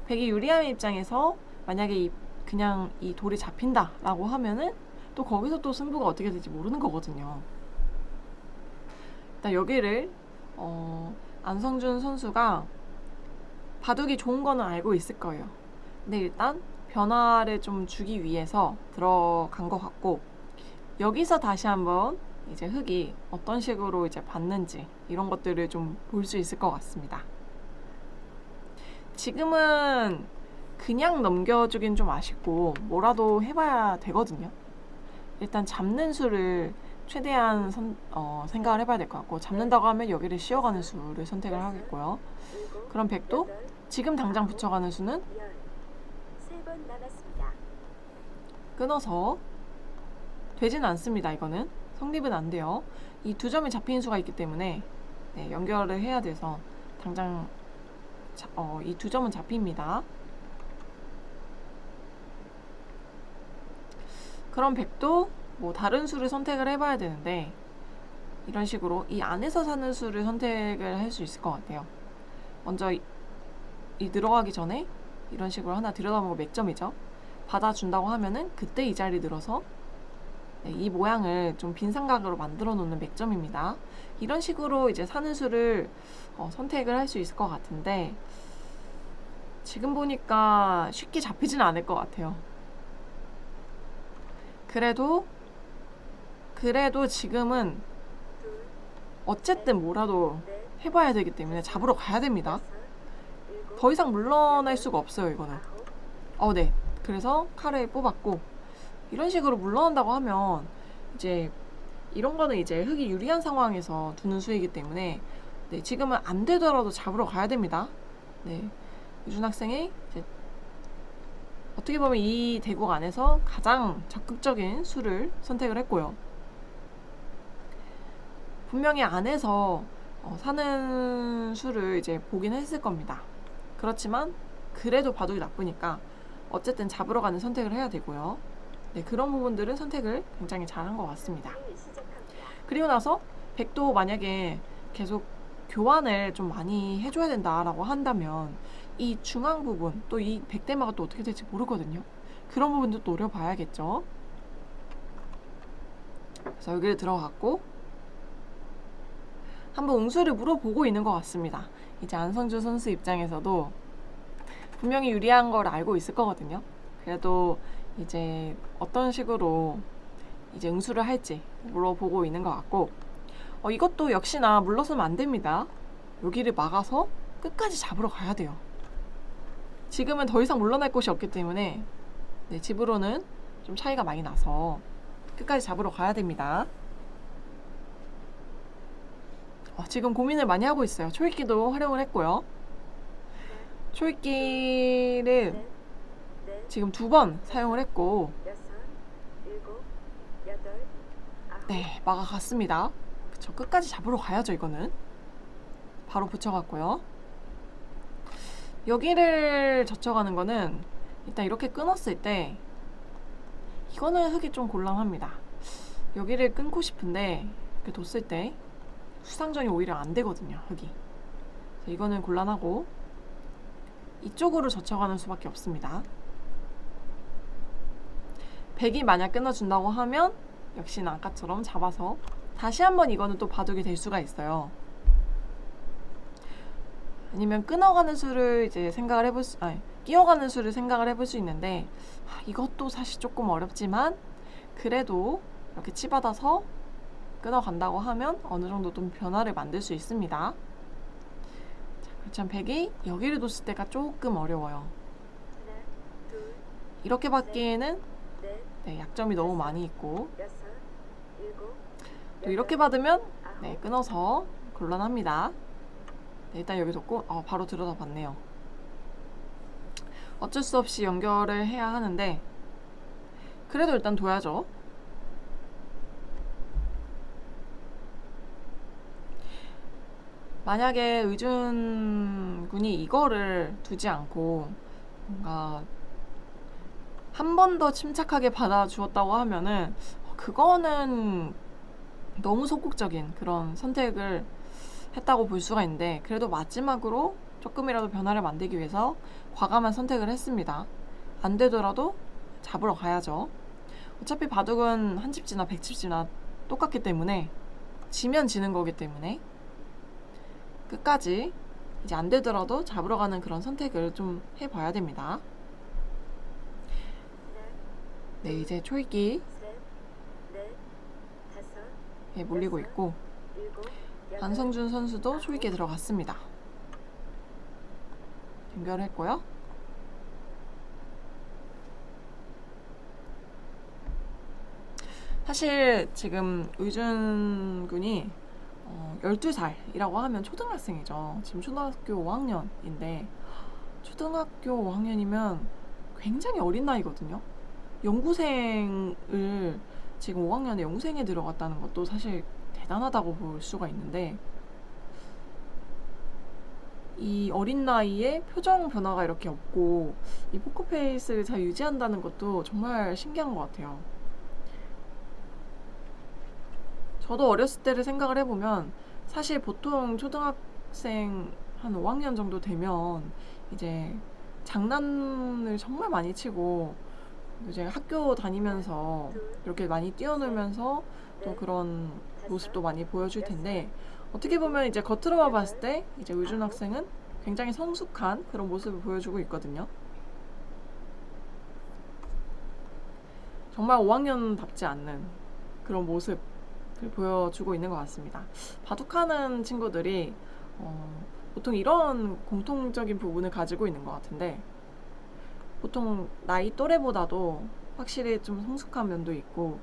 백이 유리한 입장에서 만약에 그냥 이 돌이 잡힌다라고 하면은 또 거기서 또 승부가 어떻게 될지 모르는 거거든요. 일단 여기를 안성준 선수가 바둑이 좋은 거는 알고 있을 거예요. 근데 일단 변화를 좀 주기 위해서 들어간 것 같고, 여기서 다시 한번 이제 흙이 어떤 식으로 이제 받는지 이런 것들을 좀 볼 수 있을 것 같습니다. 지금은 그냥 넘겨주긴 좀 아쉽고 뭐라도 해봐야 되거든요. 일단 잡는 수를 최대한 생각을 해봐야 될 것 같고, 잡는다고 하면 여기를 씌워가는 수를 선택을 하겠고요. 그럼 백도 지금 당장 붙여가는 수는 3번 남았습니다. 끊어서 되진 않습니다. 이거는 성립은 안 돼요. 이 두 점이 잡힌 수가 있기 때문에 네, 연결을 해야 돼서 당장 이 두 점은 잡힙니다. 그럼 백도 뭐 다른 수를 선택을 해봐야 되는데, 이런 식으로 이 안에서 사는 수를 선택을 할 수 있을 것 같아요. 먼저 이 들어가기 전에 이런 식으로 하나 들여다보고 맥점이죠. 받아준다고 하면은 그때 이 자리 들어서 네, 이 모양을 좀 빈삼각으로 만들어 놓는 맥점입니다. 이런 식으로 이제 사는 수를 선택을 할 수 있을 것 같은데, 지금 보니까 쉽게 잡히진 않을 것 같아요. 그래도 지금은 어쨌든 뭐라도 해봐야 되기 때문에 잡으러 가야 됩니다. 더 이상 물러날 수가 없어요, 이거는. 네. 그래서 칼을 뽑았고, 이런 식으로 물러난다고 하면 이제 이런 거는 이제 흙이 유리한 상황에서 두는 수이기 때문에 네, 지금은 안 되더라도 잡으러 가야 됩니다. 네. 유준 학생이 이제 어떻게 보면 이 대국 안에서 가장 적극적인 수를 선택을 했고요. 분명히 안에서 사는 수를 이제 보긴 했을 겁니다. 그렇지만 그래도 바둑이 나쁘니까 어쨌든 잡으러 가는 선택을 해야 되고요. 네, 그런 부분들은 선택을 굉장히 잘한 것 같습니다. 그리고 나서 백도 만약에 계속 교환을 좀 많이 해줘야 된다라고 한다면 이 중앙 부분, 또 이 백대마가 또 어떻게 될지 모르거든요. 그런 부분도 노려봐야겠죠. 그래서 여기를 들어갔고 한번 응수를 물어보고 있는 것 같습니다. 이제 안성준 선수 입장에서도 분명히 유리한 걸 알고 있을 거거든요. 그래도 이제 어떤 식으로 이제 응수를 할지 물어보고 있는 것 같고, 이것도 역시나 물러서면 안 됩니다. 여기를 막아서 끝까지 잡으러 가야 돼요. 지금은 더 이상 물러날 곳이 없기 때문에 네, 집으로는 좀 차이가 많이 나서 끝까지 잡으러 가야 됩니다. 지금 고민을 많이 하고 있어요. 초읽기도 활용을 했고요. 초읽기를 넷, 넷, 지금 2번 사용을 했고, 여섯, 일곱, 여덟, 아홉. 네, 막아갔습니다. 그쵸, 끝까지 잡으러 가야죠, 이거는. 바로 붙여갔고요. 여기를 젖혀가는 거는 일단 이렇게 끊었을 때 이거는 흙이 좀 곤란합니다. 여기를 끊고 싶은데 이렇게 뒀을 때 수상전이 오히려 안 되거든요, 흙이. 그래서 이거는 곤란하고 이쪽으로 젖혀가는 수밖에 없습니다. 백이 만약 끊어준다고 하면 역시나 아까처럼 잡아서 다시 한번 이거는 또 바둑이 될 수가 있어요. 아니면 끊어가는 수를 이제 생각을 해볼 수, 끼어가는 수를 생각을 해볼 수 있는데 이것도 사실 조금 어렵지만 그래도 이렇게 치받아서 끊어간다고 하면 어느 정도 좀 변화를 만들 수 있습니다. 자, 그렇지만 백이 여기를 뒀을 때가 조금 어려워요. 하나, 둘, 이렇게 받기에는 넷, 네, 약점이 너무 많이 있고 여섯, 일곱, 또 이렇게 받으면 아홉. 네, 끊어서 곤란합니다. 네, 일단 여기 뒀고 바로 들여다봤네요. 어쩔 수 없이 연결을 해야 하는데 그래도 일단 둬야죠. 만약에 의준 군이 이거를 두지 않고 뭔가 한 번 더 침착하게 받아주었다고 하면은 그거는 너무 소극적인 그런 선택을 했다고 볼 수가 있는데 그래도 마지막으로 조금이라도 변화를 만들기 위해서 과감한 선택을 했습니다. 안 되더라도 잡으러 가야죠. 어차피 바둑은 한 집지나 100집지나 똑같기 때문에 지면 지는 거기 때문에 끝까지 이제 안 되더라도 잡으러 가는 그런 선택을 좀 해봐야 됩니다. 네, 이제 초읽기 셋, 넷, 다섯, 에 몰리고 있고 일곱, 여덟, 안성준 선수도 초읽기에 들어갔습니다. 연결했고요. 사실 지금 의준 군이 12살이라고 하면 초등학생이죠. 지금 초등학교 5학년인데 초등학교 5학년이면 굉장히 어린 나이거든요. 연구생을 지금 5학년에 연구생에 들어갔다는 것도 사실 대단하다고 볼 수가 있는데 이 어린 나이에 표정 변화가 이렇게 없고 이 포커페이스를 잘 유지한다는 것도 정말 신기한 것 같아요. 저도 어렸을 때를 생각을 해보면 사실 보통 초등학생 한 5학년 정도 되면 이제 장난을 정말 많이 치고 이제 학교 다니면서 이렇게 많이 뛰어놀면서 또 그런 모습도 많이 보여줄 텐데 어떻게 보면 이제 겉으로만 봤을 때 이제 의준 학생은 굉장히 성숙한 그런 모습을 보여주고 있거든요. 정말 5학년답지 않는 그런 모습을 보여주고 있는 것 같습니다. 바둑하는 친구들이 보통 이런 공통적인 부분을 가지고 있는 것 같은데 보통 나이 또래보다도 확실히 좀 성숙한 면도 있고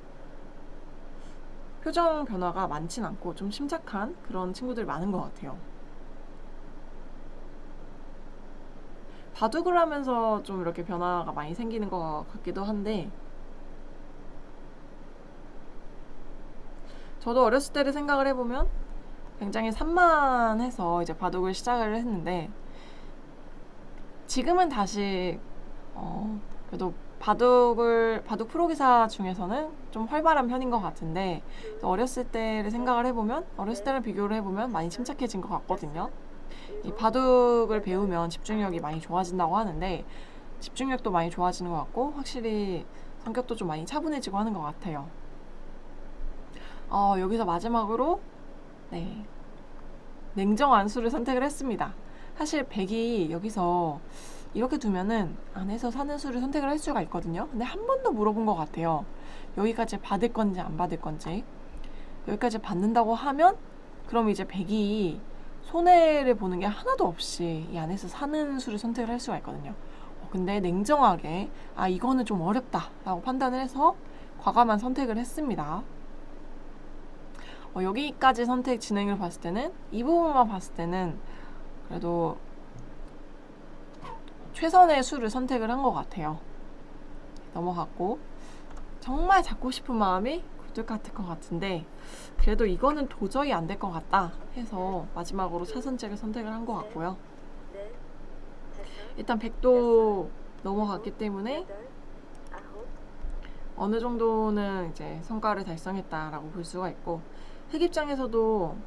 표정 변화가 많진 않고 좀 심착한 그런 친구들이 많은 것 같아요. 바둑을 하면서 좀 이렇게 변화가 많이 생기는 것 같기도 한데 저도 어렸을 때를 생각을 해보면 굉장히 산만해서 이제 바둑을 시작을 했는데 지금은 다시 그래도 바둑 프로기사 중에서는 좀 활발한 편인 것 같은데 어렸을 때를 생각을 해보면 어렸을 때랑 비교를 해보면 많이 침착해진 것 같거든요. 이 바둑을 배우면 집중력이 많이 좋아진다고 하는데 집중력도 많이 좋아지는 것 같고 확실히 성격도 좀 많이 차분해지고 하는 것 같아요. 여기서 마지막으로 네, 냉정한 수를 선택을 했습니다. 사실 백이 여기서 이렇게 두면은 안에서 사는 수를 선택을 할 수가 있거든요. 근데 한 번도 물어본 것 같아요. 여기까지 받을 건지 안 받을 건지. 여기까지 받는다고 하면 그럼 이제 백이 손해를 보는 게 하나도 없이 이 안에서 사는 수를 선택을 할 수가 있거든요. 근데 냉정하게 이거는 좀 어렵다 라고 판단을 해서 과감한 선택을 했습니다. 여기까지 선택 진행을 봤을 때는 이 부분만 봤을 때는 그래도 최선의 수를 선택을 한 것 같아요. 넘어갔고 정말 잡고 싶은 마음이 굴뚝 같을 것 같은데 그래도 이거는 도저히 안 될 것 같다 해서 마지막으로 차선책을 선택을 한 것 같고요. 넷, 다섯, 일단 100도 넘어갔기 때문에 여덟, 아홉, 어느 정도는 이제 성과를 달성했다라고 볼 수가 있고 흑 입장에서도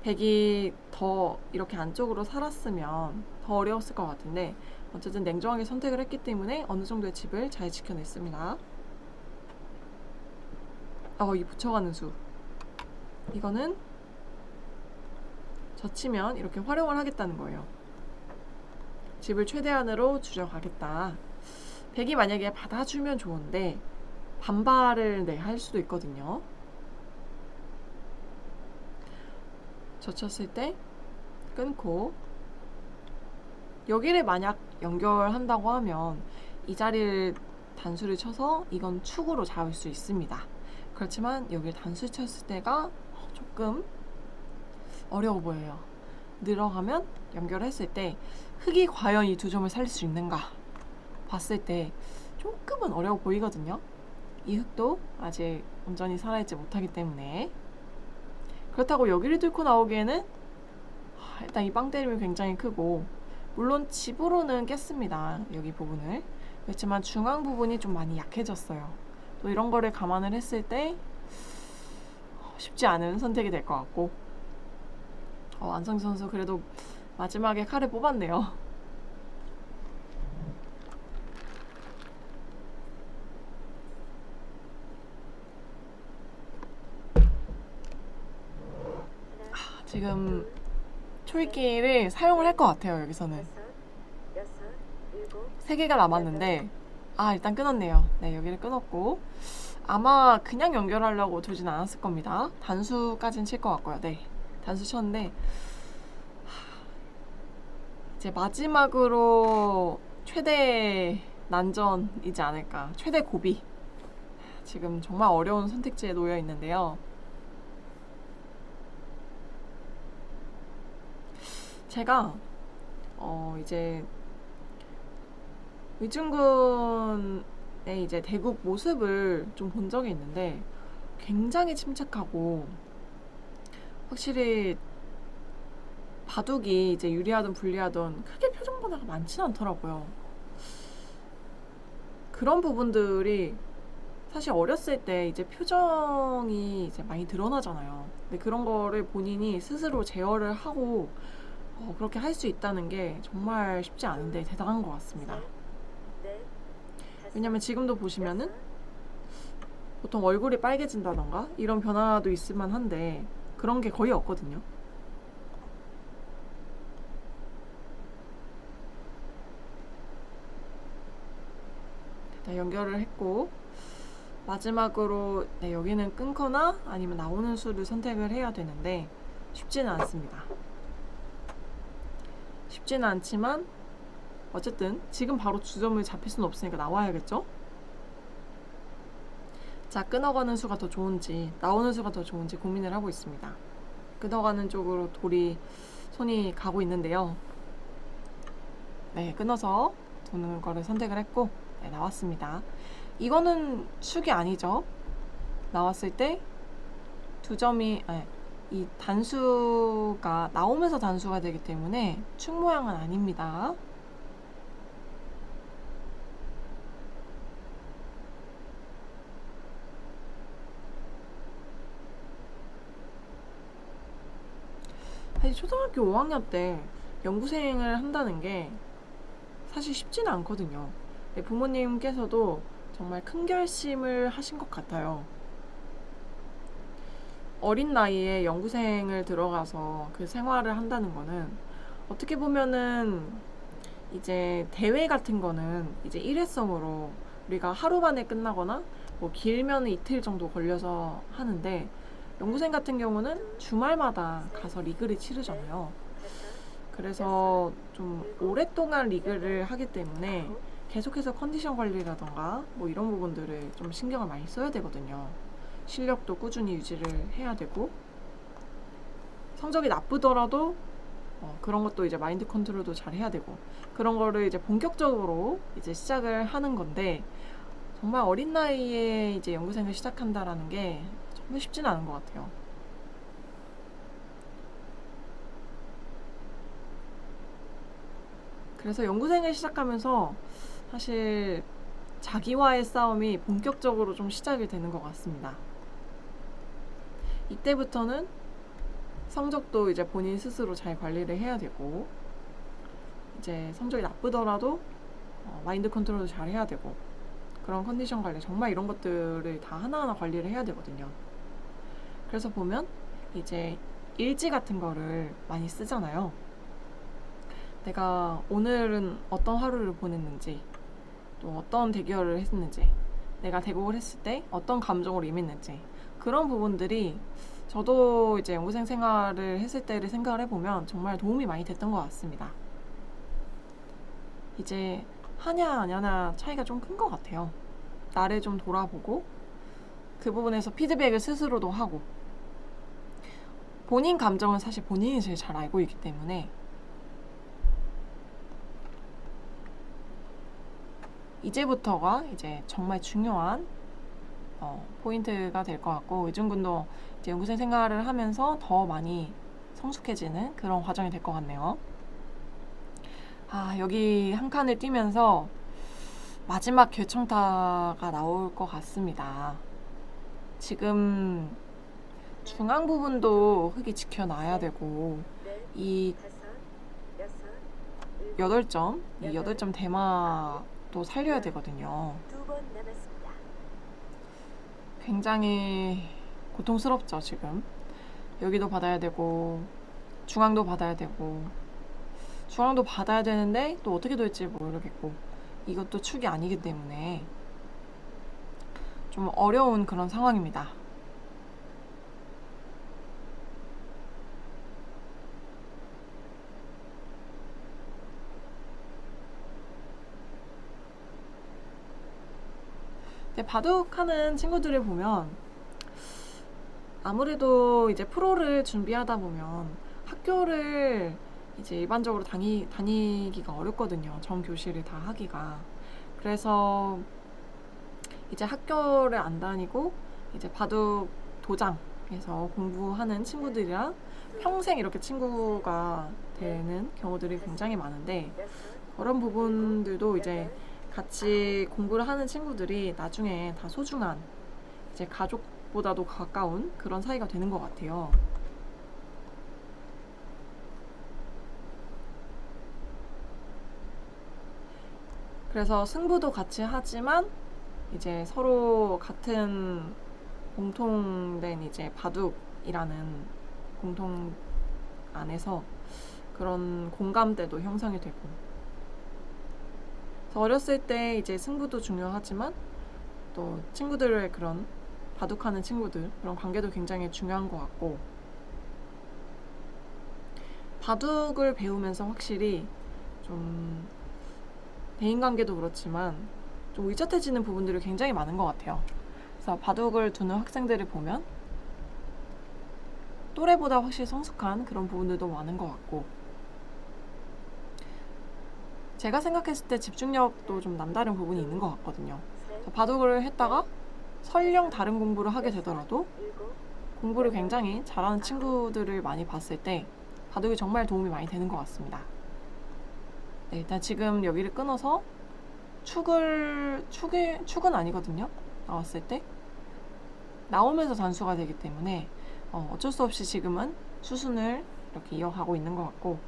100이 더 이렇게 안쪽으로 살았으면 더 어려웠을 것 같은데 어쨌든 냉정하게 선택을 했기 때문에 어느 정도의 칩을 잘 지켜냈습니다. 이 붙여가는 수 이거는 젖히면 이렇게 활용을 하겠다는 거예요. 집을 최대한으로 줄여가겠다. 100이 만약에 받아주면 좋은데 반발을 할 수도 있거든요. 젖혔을 때 끊고 여기를 만약 연결한다고 하면 이 자리를 단수를 쳐서 이건 축으로 잡을 수 있습니다. 그렇지만 여기를 단수 쳤을 때가 조금 어려워 보여요. 늘어가면 연결했을 때 흙이 과연 이 두 점을 살릴 수 있는가 봤을 때 조금은 어려워 보이거든요. 이 흙도 아직 온전히 살아있지 못하기 때문에 그렇다고 여기를 뚫고 나오기에는 일단 이 빵 때림이 굉장히 크고 물론 집으로는 깼습니다. 여기 부분을. 그렇지만 중앙 부분이 좀 많이 약해졌어요. 또 이런 거를 감안을 했을 때 쉽지 않은 선택이 될 것 같고 안성기 선수 그래도 마지막에 칼을 뽑았네요. 지금 초읽기를 사용을 할 것 같아요. 여기서는 다섯, 여섯, 일곱, 3개가 남았는데 일단 끊었네요. 네, 여기를 끊었고 아마 그냥 연결하려고 두진 않았을 겁니다. 단수까지는 칠 것 같고요. 네, 단수 쳤는데 이제 마지막으로 최대 난전이지 않을까. 최대 고비. 지금 정말 어려운 선택지에 놓여 있는데요. 제가 이제 위중군의 이제 대국 모습을 좀 본 적이 있는데 굉장히 침착하고 확실히 바둑이 이제 유리하든 불리하든 크게 표정 변화가 많지는 않더라고요. 그런 부분들이 사실 어렸을 때 이제 표정이 이제 많이 드러나잖아요. 근데 그런 거를 본인이 스스로 제어를 하고 그렇게 할 수 있다는 게 정말 쉽지 않은데 대단한 것 같습니다. 넷, 다섯, 왜냐면 지금도 보시면은 여섯, 보통 얼굴이 빨개진다던가 이런 변화도 있을만 한데 그런 게 거의 없거든요. 일단 연결을 했고 마지막으로 여기는 끊거나 아니면 나오는 수를 선택을 해야 되는데 쉽지는 않습니다. 쉽지는 않지만 어쨌든 지금 바로 주점을 잡힐 수는 없으니까 나와야겠죠? 자, 끊어가는 수가 더 좋은지 나오는 수가 더 좋은지 고민을 하고 있습니다. 끊어가는 쪽으로 손이 가고 있는데요. 네, 끊어서 도는 거를 선택을 했고 나왔습니다. 이거는 축이 아니죠. 나왔을 때 두 점이 이 단수가 나오면서 단수가 되기 때문에 축 모양은 아닙니다. 사실 초등학교 5학년 때 연구생을 한다는 게 사실 쉽지는 않거든요. 부모님께서도 정말 큰 결심을 하신 것 같아요. 어린 나이에 연구생을 들어가서 그 생활을 한다는 거는 어떻게 보면은 이제 대회 같은 거는 이제 일회성으로 우리가 하루 만에 끝나거나 뭐 길면 이틀 정도 걸려서 하는데 연구생 같은 경우는 주말마다 가서 리그를 치르잖아요. 그래서 좀 오랫동안 리그를 하기 때문에 계속해서 컨디션 관리라던가 뭐 이런 부분들을 좀 신경을 많이 써야 되거든요. 실력도 꾸준히 유지를 해야 되고, 성적이 나쁘더라도 그런 것도 이제 마인드 컨트롤도 잘 해야 되고, 그런 거를 이제 본격적으로 이제 시작을 하는 건데, 정말 어린 나이에 이제 연구생을 시작한다라는 게 정말 쉽지는 않은 것 같아요. 그래서 연구생을 시작하면서 사실 자기와의 싸움이 본격적으로 좀 시작이 되는 것 같습니다. 이때부터는 성적도 이제 본인 스스로 잘 관리를 해야 되고, 이제 성적이 나쁘더라도 마인드 컨트롤도 잘 해야 되고, 그런 컨디션 관리, 정말 이런 것들을 다 하나하나 관리를 해야 되거든요. 그래서 보면 이제 일지 같은 거를 많이 쓰잖아요. 내가 오늘은 어떤 하루를 보냈는지, 또 어떤 대결을 했는지, 내가 대국을 했을 때 어떤 감정으로 임했는지, 그런 부분들이 저도 이제 연구생 생활을 했을 때를 생각을 해보면 정말 도움이 많이 됐던 것 같습니다. 이제 하냐 안 하냐 차이가 좀 큰 것 같아요. 나를 좀 돌아보고 그 부분에서 피드백을 스스로도 하고, 본인 감정은 사실 본인이 제일 잘 알고 있기 때문에 이제부터가 이제 정말 중요한 포인트가 될 것 같고, 의준군도 이제 연구생 생활을 하면서 더 많이 성숙해지는 그런 과정이 될 것 같네요. 여기 한 칸을 뛰면서 마지막 결정타가 나올 것 같습니다. 지금 중앙 부분도 흙이 지켜놔야 되고, 이 8점, 이 8점 대마도 살려야 되거든요. 2번 남았습니다. 굉장히 고통스럽죠, 지금. 여기도 받아야 되고, 중앙도 받아야 되고, 중앙도 받아야 되는데 또 어떻게 될지 모르겠고, 이것도 축이 아니기 때문에 좀 어려운 그런 상황입니다. 바둑하는 친구들을 보면 아무래도 이제 프로를 준비하다 보면 학교를 이제 일반적으로 다니기가 어렵거든요. 전 교실을 다 하기가. 그래서 이제 학교를 안 다니고 이제 바둑 도장에서 공부하는 친구들이랑 평생 이렇게 친구가 되는 경우들이 굉장히 많은데, 그런 부분들도 이제 같이 공부를 하는 친구들이 나중에 다 소중한, 이제 가족보다도 가까운 그런 사이가 되는 것 같아요. 그래서 승부도 같이 하지만 이제 서로 같은 공통된 이제 바둑이라는 공통 안에서 그런 공감대도 형성이 되고, 어렸을 때 이제 승부도 중요하지만 또 친구들의 그런 바둑하는 친구들, 그런 관계도 굉장히 중요한 것 같고, 바둑을 배우면서 확실히 좀 대인관계도 그렇지만 좀 의젓해지는 부분들이 굉장히 많은 것 같아요. 그래서 바둑을 두는 학생들을 보면 또래보다 확실히 성숙한 그런 부분들도 많은 것 같고, 제가 생각했을 때 집중력도 좀 남다른 부분이 있는 것 같거든요. 바둑을 했다가 설령 다른 공부를 하게 되더라도 공부를 굉장히 잘하는 친구들을 많이 봤을 때 바둑이 정말 도움이 많이 되는 것 같습니다. 네, 일단 지금 여기를 끊어서 축은 아니거든요. 나왔을 때 나오면서 단수가 되기 때문에 어쩔 수 없이 지금은 수순을 이렇게 이어가고 있는 것 같고,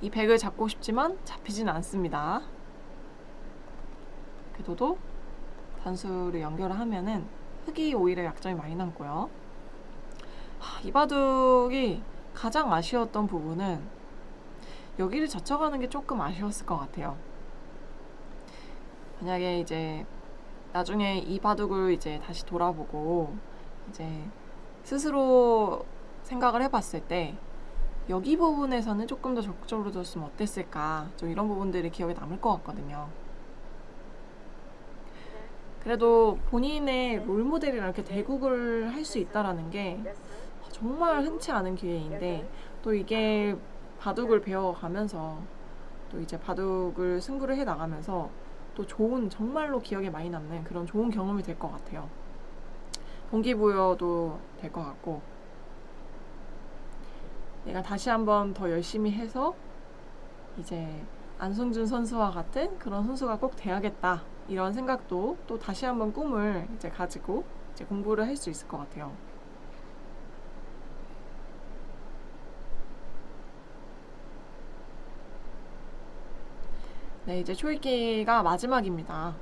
이 백을 잡고 싶지만 잡히진 않습니다. 그래도 단수를 연결을 하면은 흙이 오히려 약점이 많이 남고요. 이 바둑이 가장 아쉬웠던 부분은 여기를 젖혀가는 게 조금 아쉬웠을 것 같아요. 만약에 이제 나중에 이 바둑을 이제 다시 돌아보고 이제 스스로 생각을 해봤을 때 여기 부분에서는 조금 더 적극적으로 뒀으면 어땠을까, 좀 이런 부분들이 기억에 남을 것 같거든요. 그래도 본인의 롤모델이랑 이렇게 대국을 할 수 있다라는 게 정말 흔치 않은 기회인데, 또 이게 바둑을 배워가면서 또 이제 바둑을 승부를 해 나가면서 또 좋은, 정말로 기억에 많이 남는 그런 좋은 경험이 될 것 같아요. 동기부여도 될 것 같고, 내가 다시 한번 더 열심히 해서 이제 안승준 선수와 같은 그런 선수가 꼭 돼야겠다, 이런 생각도 또 다시 한번 꿈을 이제 가지고 이제 공부를 할 수 있을 것 같아요. 네, 이제 초읽기가 마지막입니다.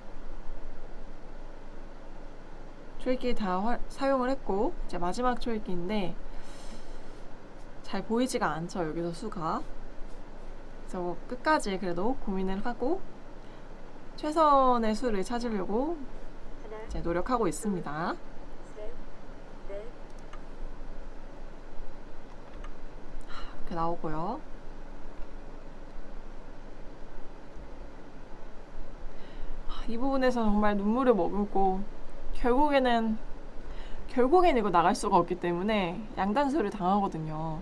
초읽기 다 사용을 했고 이제 마지막 초읽기인데 잘 보이지가 않죠, 여기서 수가. 그래서 끝까지 그래도 고민을 하고 최선의 수를 찾으려고 하나, 이제 노력하고 있습니다. 셋, 넷, 이렇게 나오고요. 이 부분에서 정말 눈물을 머금고 결국에는 이거 나갈 수가 없기 때문에 양단수를 당하거든요.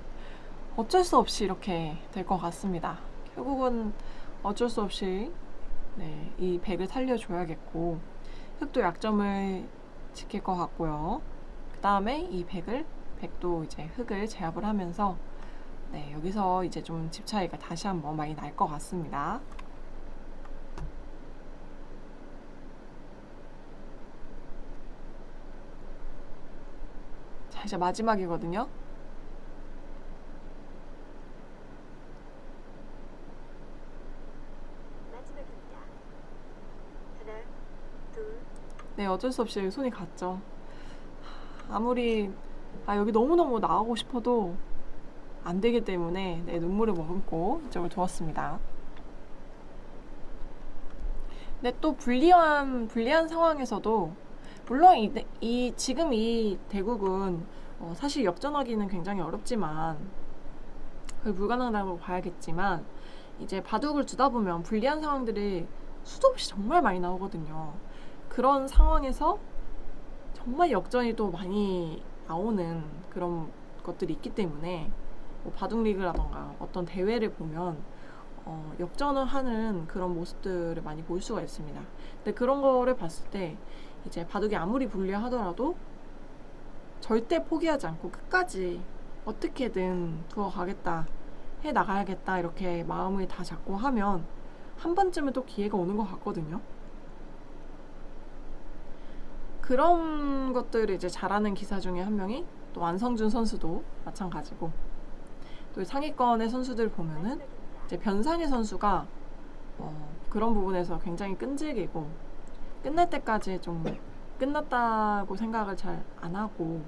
어쩔 수 없이 이렇게 될 것 같습니다. 결국은 어쩔 수 없이 네, 이 백을 살려줘야겠고, 흑도 약점을 지킬 것 같고요. 그 다음에 이 백도 이제 흑을 제압을 하면서 네, 여기서 이제 좀 집 차이가 다시 한번 많이 날 것 같습니다. 자, 이제 마지막이거든요. 마지막입니다. 하나, 둘, 네, 어쩔 수 없이 손이 갔죠. 아무리 여기 너무너무 나가고 싶어도 안 되기 때문에 네, 눈물을 머금고 이쪽을 두었습니다. 근데 또 불리한 상황에서도 물론 지금 이 대국은 사실 역전하기는 굉장히 어렵지만 거의 불가능하다고 봐야겠지만, 이제 바둑을 두다 보면 불리한 상황들이 수도 없이 정말 많이 나오거든요. 그런 상황에서 정말 역전이 또 많이 나오는 그런 것들이 있기 때문에 뭐 바둑 리그라던가 어떤 대회를 보면 역전을 하는 그런 모습들을 많이 볼 수가 있습니다. 근데 그런 거를 봤을 때 이제 바둑이 아무리 불리하더라도 절대 포기하지 않고 끝까지 어떻게든 두어가겠다, 해 나가야겠다, 이렇게 마음을 다 잡고 하면 한 번쯤은 또 기회가 오는 것 같거든요. 그런 것들을 이제 잘하는 기사 중에 한 명이 또 안성준 선수도 마찬가지고, 또 상위권의 선수들 보면은 마지막입니다. 이제 변상희 선수가 그런 부분에서 굉장히 끈질기고 끝날 때까지 좀 끝났다고 생각을 잘 안 하고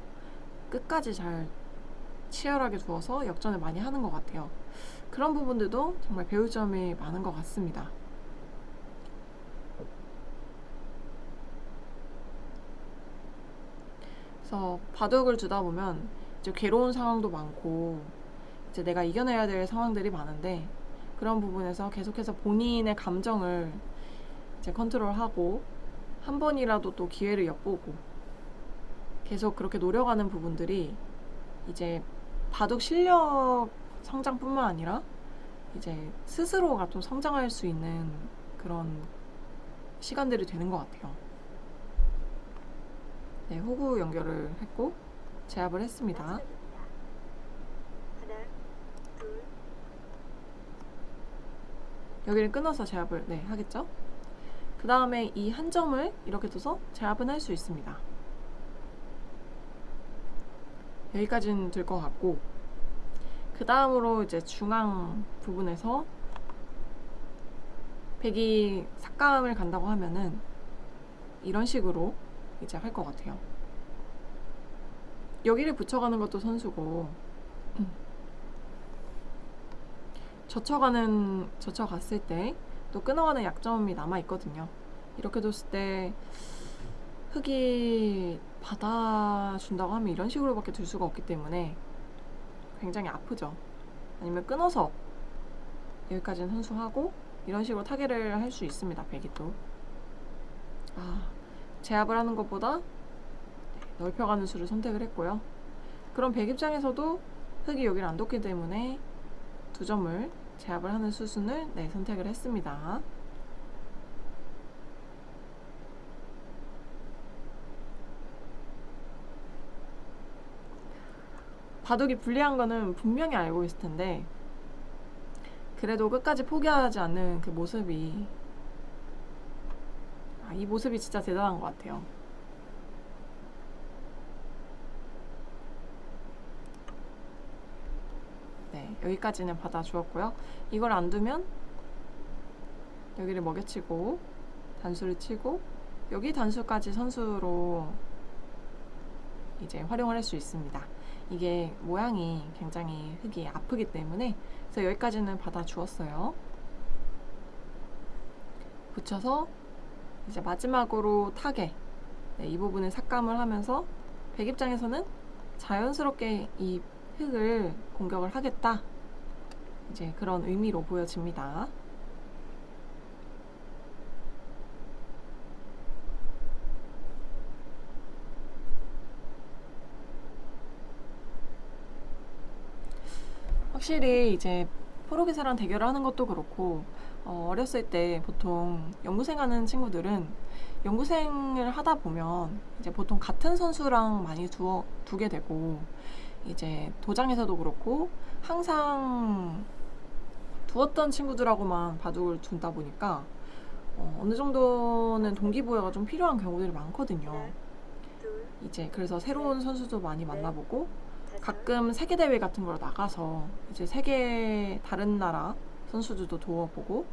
끝까지 잘 치열하게 두어서 역전을 많이 하는 것 같아요. 그런 부분들도 정말 배울 점이 많은 것 같습니다. 그래서 바둑을 두다 보면 이제 괴로운 상황도 많고 이제 내가 이겨내야 될 상황들이 많은데, 그런 부분에서 계속해서 본인의 감정을 이제 컨트롤하고 한 번이라도 또 기회를 엿보고 계속 그렇게 노력하는 부분들이 이제 바둑 실력 성장뿐만 아니라 이제 스스로가 좀 성장할 수 있는 그런 시간들이 되는 것 같아요. 네, 호구 연결을 했고 제압을 했습니다. 마지막입니다. 하나, 둘, 여기를 끊어서 제압을 하겠죠. 그 다음에 이 한 점을 이렇게 둬서 제압은 할 수 있습니다. 여기까지는 될 것 같고, 그 다음으로 이제 중앙 부분에서 백이 삭감을 간다고 하면은 이런 식으로 이제 할 것 같아요. 여기를 붙여가는 것도 선수고, 젖혀갔을 때 또 끊어가는 약점이 남아 있거든요. 이렇게 뒀을 때 흑이 받아준다고 하면 이런 식으로밖에 둘 수가 없기 때문에 굉장히 아프죠. 아니면 끊어서 여기까지는 선수하고 이런 식으로 타개를 할 수 있습니다. 백이 또 제압을 하는 것보다 넓혀가는 수를 선택을 했고요. 그럼 백 입장에서도 흑이 여기를 안 뒀기 때문에 2점을 제압을 하는 수순을 선택을 했습니다. 바둑이 불리한 거는 분명히 알고 있을 텐데 그래도 끝까지 포기하지 않는 그 모습이 이 모습이 진짜 대단한 것 같아요. 네, 여기까지는 받아주었고요. 이걸 안 두면 여기를 먹여치고 단수를 치고 여기 단수까지 선수로 이제 활용을 할 수 있습니다. 이게 모양이 굉장히 흑이 아프기 때문에 그래서 여기까지는 받아주었어요. 붙여서 이제 마지막으로 타개 이 부분을 삭감을 하면서 백 입장에서는 자연스럽게 이 흑을 공격을 하겠다 이제 그런 의미로 보여집니다. 확실히 이제 프로기사랑 대결을 하는 것도 그렇고 어렸을 때 보통 연구생 하는 친구들은 연구생을 하다 보면 이제 보통 같은 선수랑 많이 두게 되고 이제 도장에서도 그렇고 항상 두었던 친구들하고만 바둑을 둔다 보니까 어느 정도는 동기부여가 좀 필요한 경우들이 많거든요. 이제 그래서 새로운 선수도 많이 만나보고 가끔 세계대회 같은 걸 나가서 이제 세계 다른 나라 선수들도 도와보고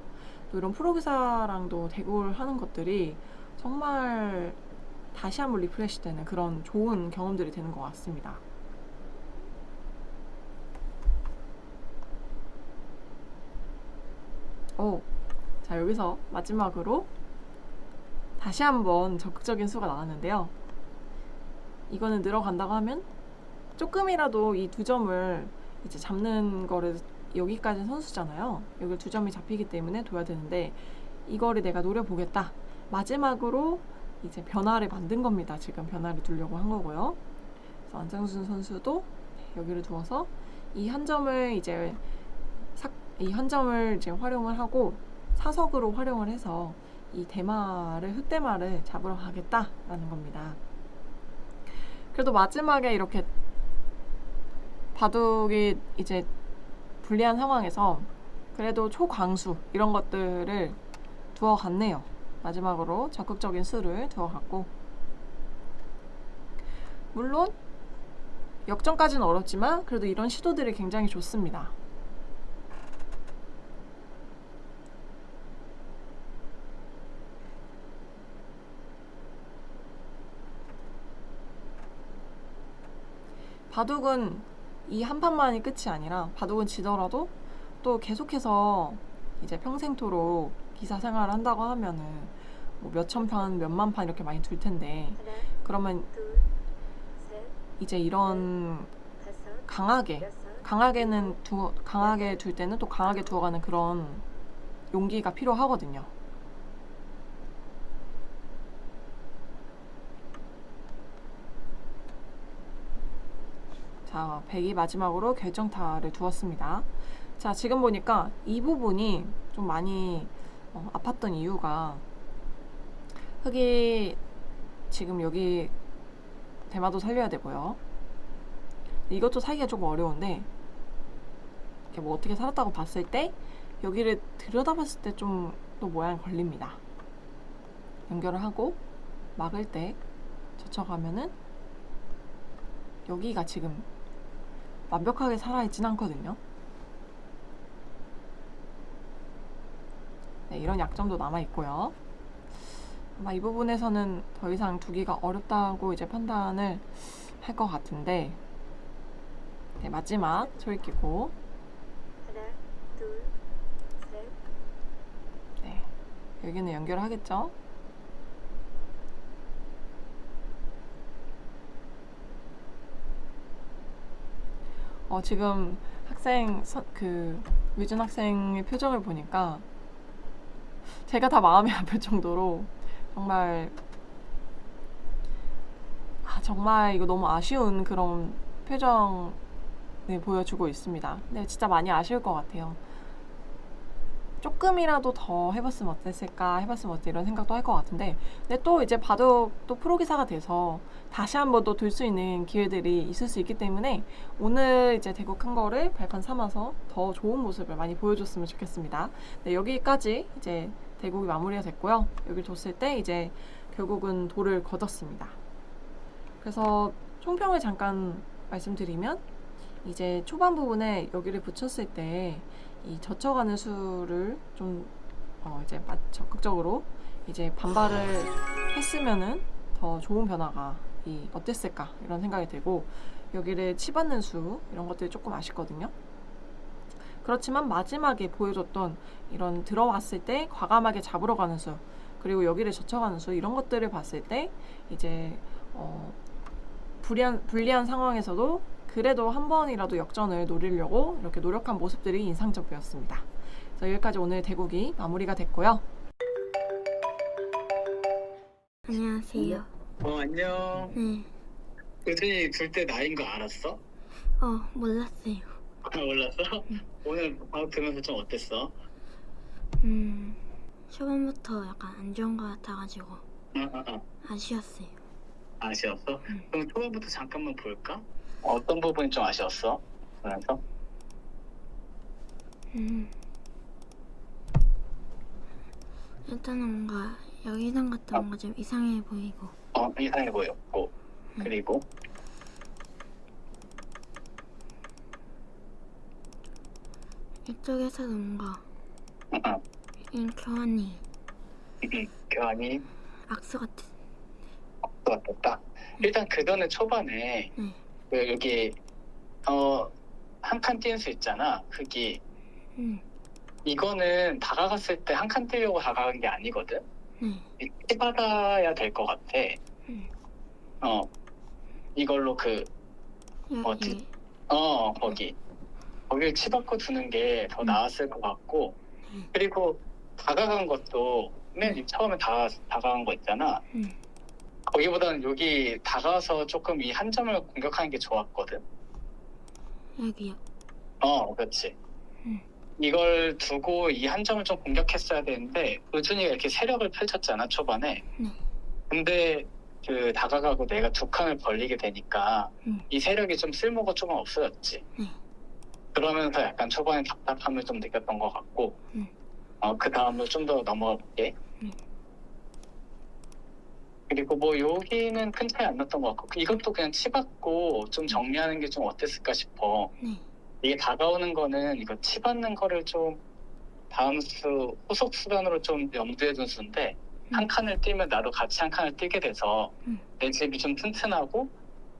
또 이런 프로기사랑도 대결을 하는 것들이 정말 다시 한번 리프레시 되는 그런 좋은 경험들이 되는 것 같습니다. 자 여기서 마지막으로 다시 한번 적극적인 수가 나왔는데요. 이거는 늘어간다고 하면 조금이라도 이 2점을 이제 잡는 거를 여기까지 선수잖아요. 여기 2점이 잡히기 때문에 둬야 되는데 이거를 내가 노려보겠다. 마지막으로 이제 변화를 만든 겁니다. 지금 변화를 두려고 한 거고요. 그래서 안장순 선수도 여기를 두어서 이 한 점을 이제 활용을 하고 사석으로 활용을 해서 이 흑대마를 잡으러 가겠다라는 겁니다. 그래도 마지막에 이렇게 바둑이 이제 불리한 상황에서 그래도 초광수 이런 것들을 두어갔네요. 마지막으로 적극적인 수를 두어갔고 물론 역전까지는 어렵지만 그래도 이런 시도들이 굉장히 좋습니다. 바둑은 이 한 판만이 끝이 아니라 바둑은 지더라도 또 계속해서 이제 평생토록 기사 생활을 한다고 하면은 뭐 몇천 판, 몇만 판 이렇게 많이 둘 텐데 그러면 이제 이런 강하게 둘 때는 또 강하게 두어가는 그런 용기가 필요하거든요. 자, 백이 마지막으로 결정타를 두었습니다. 자, 지금 보니까 이 부분이 좀 많이 아팠던 이유가 흑이 지금 여기 대마도 살려야 되고요. 이것도 살기가 조금 어려운데 이렇게 뭐 어떻게 살았다고 봤을 때 여기를 들여다봤을 때 좀 또 모양이 걸립니다. 연결을 하고 막을 때 젖혀가면은 여기가 지금 완벽하게 살아있진 않거든요. 네, 이런 약점도 남아있고요. 아마 이 부분에서는 더 이상 두기가 어렵다고 이제 판단을 할 것 같은데 네, 마지막 소리 끼고 하나, 둘, 셋. 네, 여기는 연결을 하겠죠. 지금 유준 학생의 표정을 보니까 제가 다 마음이 아플 정도로 정말 이거 너무 아쉬운 그런 표정을 보여주고 있습니다. 근데 진짜 많이 아쉬울 것 같아요. 조금이라도 더 해봤으면 어땠을까, 해봤으면 어때 이런 생각도 할 것 같은데, 근데 또 이제 바둑 또 프로기사가 돼서 다시 한번 또 돌 수 있는 기회들이 있을 수 있기 때문에 오늘 이제 대국 큰 거를 발판 삼아서 더 좋은 모습을 많이 보여줬으면 좋겠습니다. 네, 여기까지 이제 대국이 마무리가 됐고요. 여기 뒀을 때 이제 결국은 돌을 거뒀습니다. 그래서 총평을 잠깐 말씀드리면, 이제 초반 부분에 여기를 붙였을 때 이 젖혀가는 수를 좀 이제 적극적으로 이제 반발을 했으면은 더 좋은 변화가 어땠을까 이런 생각이 들고, 여기를 치받는 수 이런 것들이 조금 아쉽거든요. 그렇지만 마지막에 보여줬던 이런 들어왔을 때 과감하게 잡으러 가는 수, 그리고 여기를 젖혀가는 수, 이런 것들을 봤을 때 이제 불리한 상황에서도 그래도 한 번이라도 역전을 노리려고 이렇게 노력한 모습들이 인상적이었습니다. 그래서 여기까지 오늘 대국이 마무리가 됐고요. 안녕하세요. 안녕. 네. 우준이 둘 때 나인 거 알았어? 몰랐어요. 몰랐어? 오늘 바로 들으면서 좀 어땠어? 초반부터 약간 안 좋은 것 같아가지고 어. 아쉬웠어요. 아쉬웠어? 그럼 초반부터 잠깐만 볼까? 어떤 부분이 좀 아쉬웠어? 그래서? 일단은 뭔가 여기선 같은 뭔가 좀 이상해 보이고. 이상해 보였고. 그리고? 이쪽에서도 뭔가 이 교환이 악수 같은. 같았다. 일단 그거는 초반에 네. 여기 한 칸 띄는 수 있잖아. 흙이. 이거는 다가갔을 때 한 칸 띄려고 다가간 게 아니거든. 치받아야 될 것 같아. 이걸로 여기. 거기를 치받고 두는 게 더 나았을 것 같고, 그리고 다가간 것도 맨 처음에 다가간 거 있잖아. 거기보다는 여기 다가서 조금 이 한 점을 공격하는 게 좋았거든. 여기요. 그렇지. 이걸 두고 이 한 점을 좀 공격했어야 되는데, 우준이가 이렇게 세력을 펼쳤잖아, 초반에. 근데 다가가고 내가 두 칸을 벌리게 되니까 이 세력이 좀 쓸모가 조금 없어졌지. 그러면서 약간 초반에 답답함을 좀 느꼈던 것 같고, 그 다음으로 좀 더 넘어가 볼게. 그리고 뭐 여기는 큰 차이 안 났던 것 같고, 이것도 그냥 치받고 좀 정리하는 게 좀 어땠을까 싶어. 이게 다가오는 거는 이거 치받는 거를 좀 다음 수 후속 수단으로 좀 염두에 둔 수인데, 한 칸을 뛰면 나도 같이 한 칸을 뛰게 돼서 내 집이 좀 튼튼하고,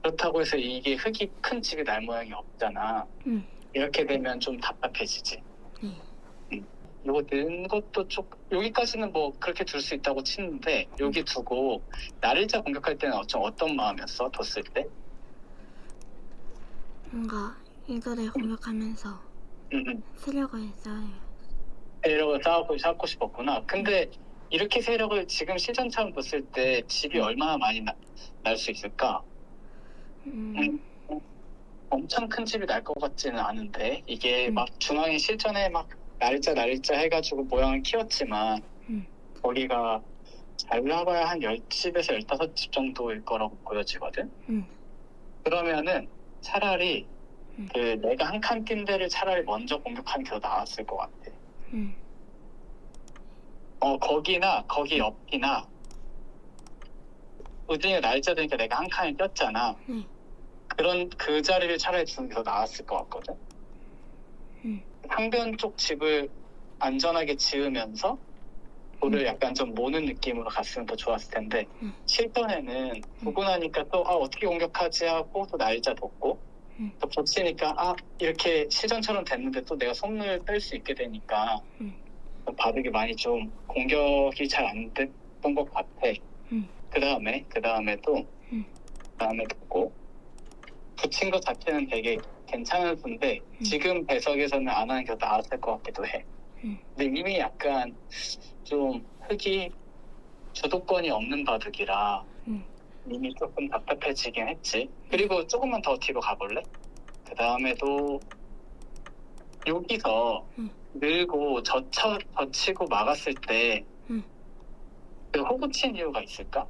그렇다고 해서 이게 흙이 큰 집이 날 모양이 없잖아. 이렇게 되면 좀 답답해지지. 요거 는 것도 여기까지는 뭐 그렇게 둘 수 있다고 치는데, 여기 두고 나를자 공격할 때는 좀 어떤 마음이었어? 뒀을 때? 뭔가 이거를 공격하면서 세력을 쌓아요. 세력을 쌓고 싶었구나. 근데 이렇게 세력을 지금 시전처럼 뒀을 때 집이 얼마나 많이 날 수 있을까? 엄청 큰 집이 날 것 같지는 않은데, 이게 막 중앙에 실전에 막 날짜 해가지고 모양을 키웠지만 거기가 잘 나봐야 한 10집에서 15집 정도일 거라고 보여지거든. 그러면은 차라리 내가 한 칸 뛴 데를 차라리 먼저 공격하는 게 더 나았을 것 같아. 거기나 거기 옆이나, 우준이가 날짜 되니까 내가 한 칸을 꼈잖아. 그 자리를 차라리 주는 게 더 나았을 것 같거든. 상변 쪽 집을 안전하게 지으면서 돌을 약간 좀 모는 느낌으로 갔으면 더 좋았을 텐데, 실전에는 보고 나니까 또 어떻게 공격하지 하고 또 날짜 뒀고, 또 겹치니까 이렇게 실전처럼 됐는데 또 내가 손을 뺄 수 있게 되니까 바둑이 많이 좀 공격이 잘 안 됐던 것 같아. 그 다음에 뒀고, 붙인 것 자체는 되게 괜찮은 수인데 지금 배석에서는 안 하는 게 더 나았을 것 같기도 해. 근데 이미 약간 좀 흙이 주도권이 없는 바둑이라 이미 조금 답답해지긴 했지. 그리고 조금만 더 뒤로 가볼래? 그 다음에도 여기서 늘고 젖히고 막았을 때 그 호구 친 이유가 있을까?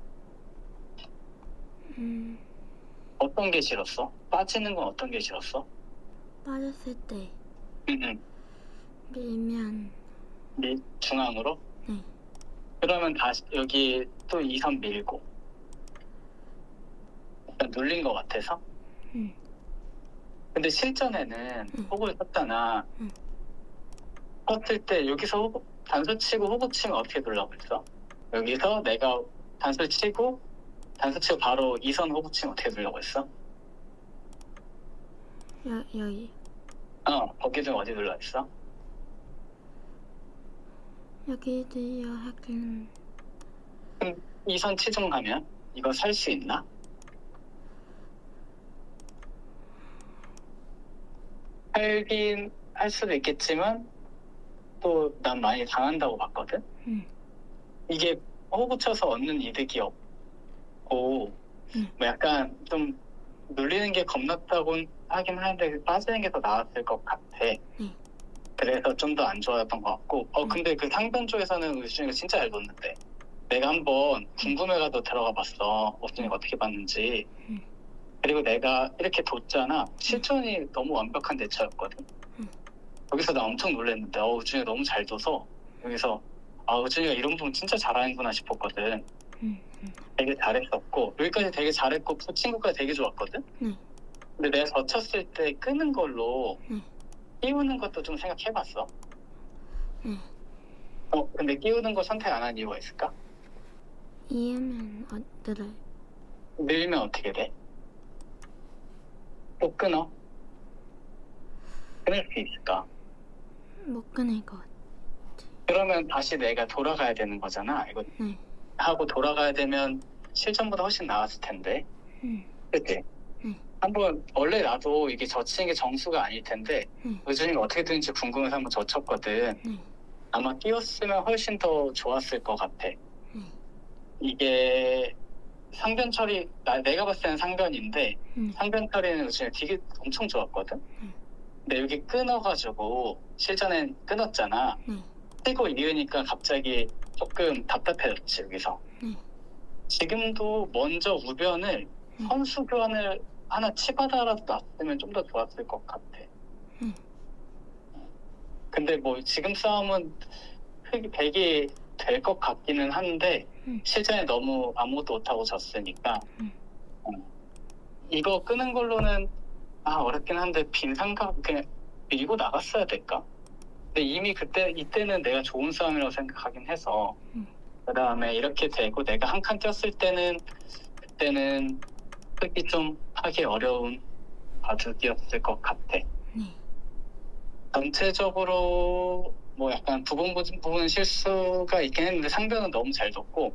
어떤 게 싫었어? 빠지는 건 어떤 게 싫었어? 빠졌을 때 응. 밀면 중앙으로? 네. 그러면 다시 여기 또 2선 밀고 약간 눌린 것 같아서? 근데 실전에는 호구를 쳤잖아. 쳤을 때 여기서 단수 치고 호구 치면 어떻게 누르라고 했어? 여기서 내가 단수 치고 바로 2선 호구 치면 어떻게 누르라고 했어? 여기 거기 중 어디 눌러 있어? 여기도요 하긴 그럼 2선 치중하면 이거 살 수 있나? 살긴 할 수도 있겠지만 또 난 많이 당한다고 봤거든? 이게 호구 쳐서 얻는 이득이 없고 뭐 약간 좀 눌리는 게 겁났다고 하긴 하는데 빠지는 게 더 나았을 것 같아. 그래서 좀 더 안 좋아했던 것 같고 근데 그 상변 쪽에서는 우준이가 진짜 잘 뒀는데 내가 한번 궁금해가지고 들어가 봤어. 우준이가 어떻게 봤는지. 그리고 내가 이렇게 뒀잖아. 실전이 너무 완벽한 대처였거든. 여기서 나 엄청 놀랐는데 우준이가 너무 잘 둬서 여기서 우준이가 이런 부분 진짜 잘하는구나 싶었거든. 되게 잘했었고 여기까지 되게 잘했고 붙인 것까지 되게 좋았거든. 근데 내가 젖혔을 때 끄는 걸로 끼우는 것도 좀 생각해봤어. 근데 끼우는 거 선택 안 한 이유가 있을까? 이으면 늘어요. 밀면 어떻게 돼? 또 끊어? 끊을 수 있을까? 못 끊을 것 같아. 그러면 다시 내가 돌아가야 되는 거잖아. 이거 하고 돌아가야 되면 실전보다 훨씬 나았을 텐데. 그치? 한번 원래 나도 이게 젖히는 게 정수가 아닐 텐데 우준이가 어떻게 되는지 궁금해서 한번 젖혔거든. 아마 끼웠으면 훨씬 더 좋았을 것 같아. 이게 상변 처리 내가 봤을 때는 상변인데 상변 처리는 우준이가 되게 엄청 좋았거든. 근데 여기 끊어가지고 실전엔 끊었잖아. 치고 이으니까 갑자기 조금 답답해졌지 여기서. 지금도 먼저 우변을 선수변을 하나 치받아라도 놨으면 좀 더 좋았을 것 같아. 근데 뭐 지금 싸움은 흙이 100이 될 것 같기는 한데 실전에 너무 아무것도 못하고 졌으니까 이거 끄는 걸로는 어렵긴 한데 빈 삼각 그냥 밀고 나갔어야 될까? 근데 이미 이때는 내가 좋은 싸움이라고 생각하긴 해서 그 다음에 이렇게 되고 내가 한 칸 뛰었을 때는 그때는 흙이 좀 하기 어려운 바둑이었을 것 같아. 전체적으로 뭐 약간 부분 실수가 있긴 했는데 상변은 너무 잘 뒀고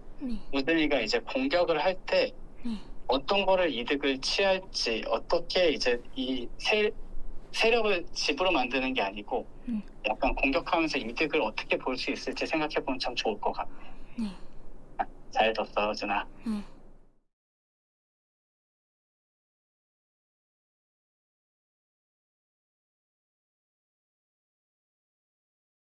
우준이가 이제 공격을 할 때 어떤 거를 이득을 취할지 어떻게 이제 이 세력을 집으로 만드는 게 아니고 약간 공격하면서 이득을 어떻게 볼 수 있을지 생각해보면 참 좋을 것 같아. 잘 뒀어, 우준아.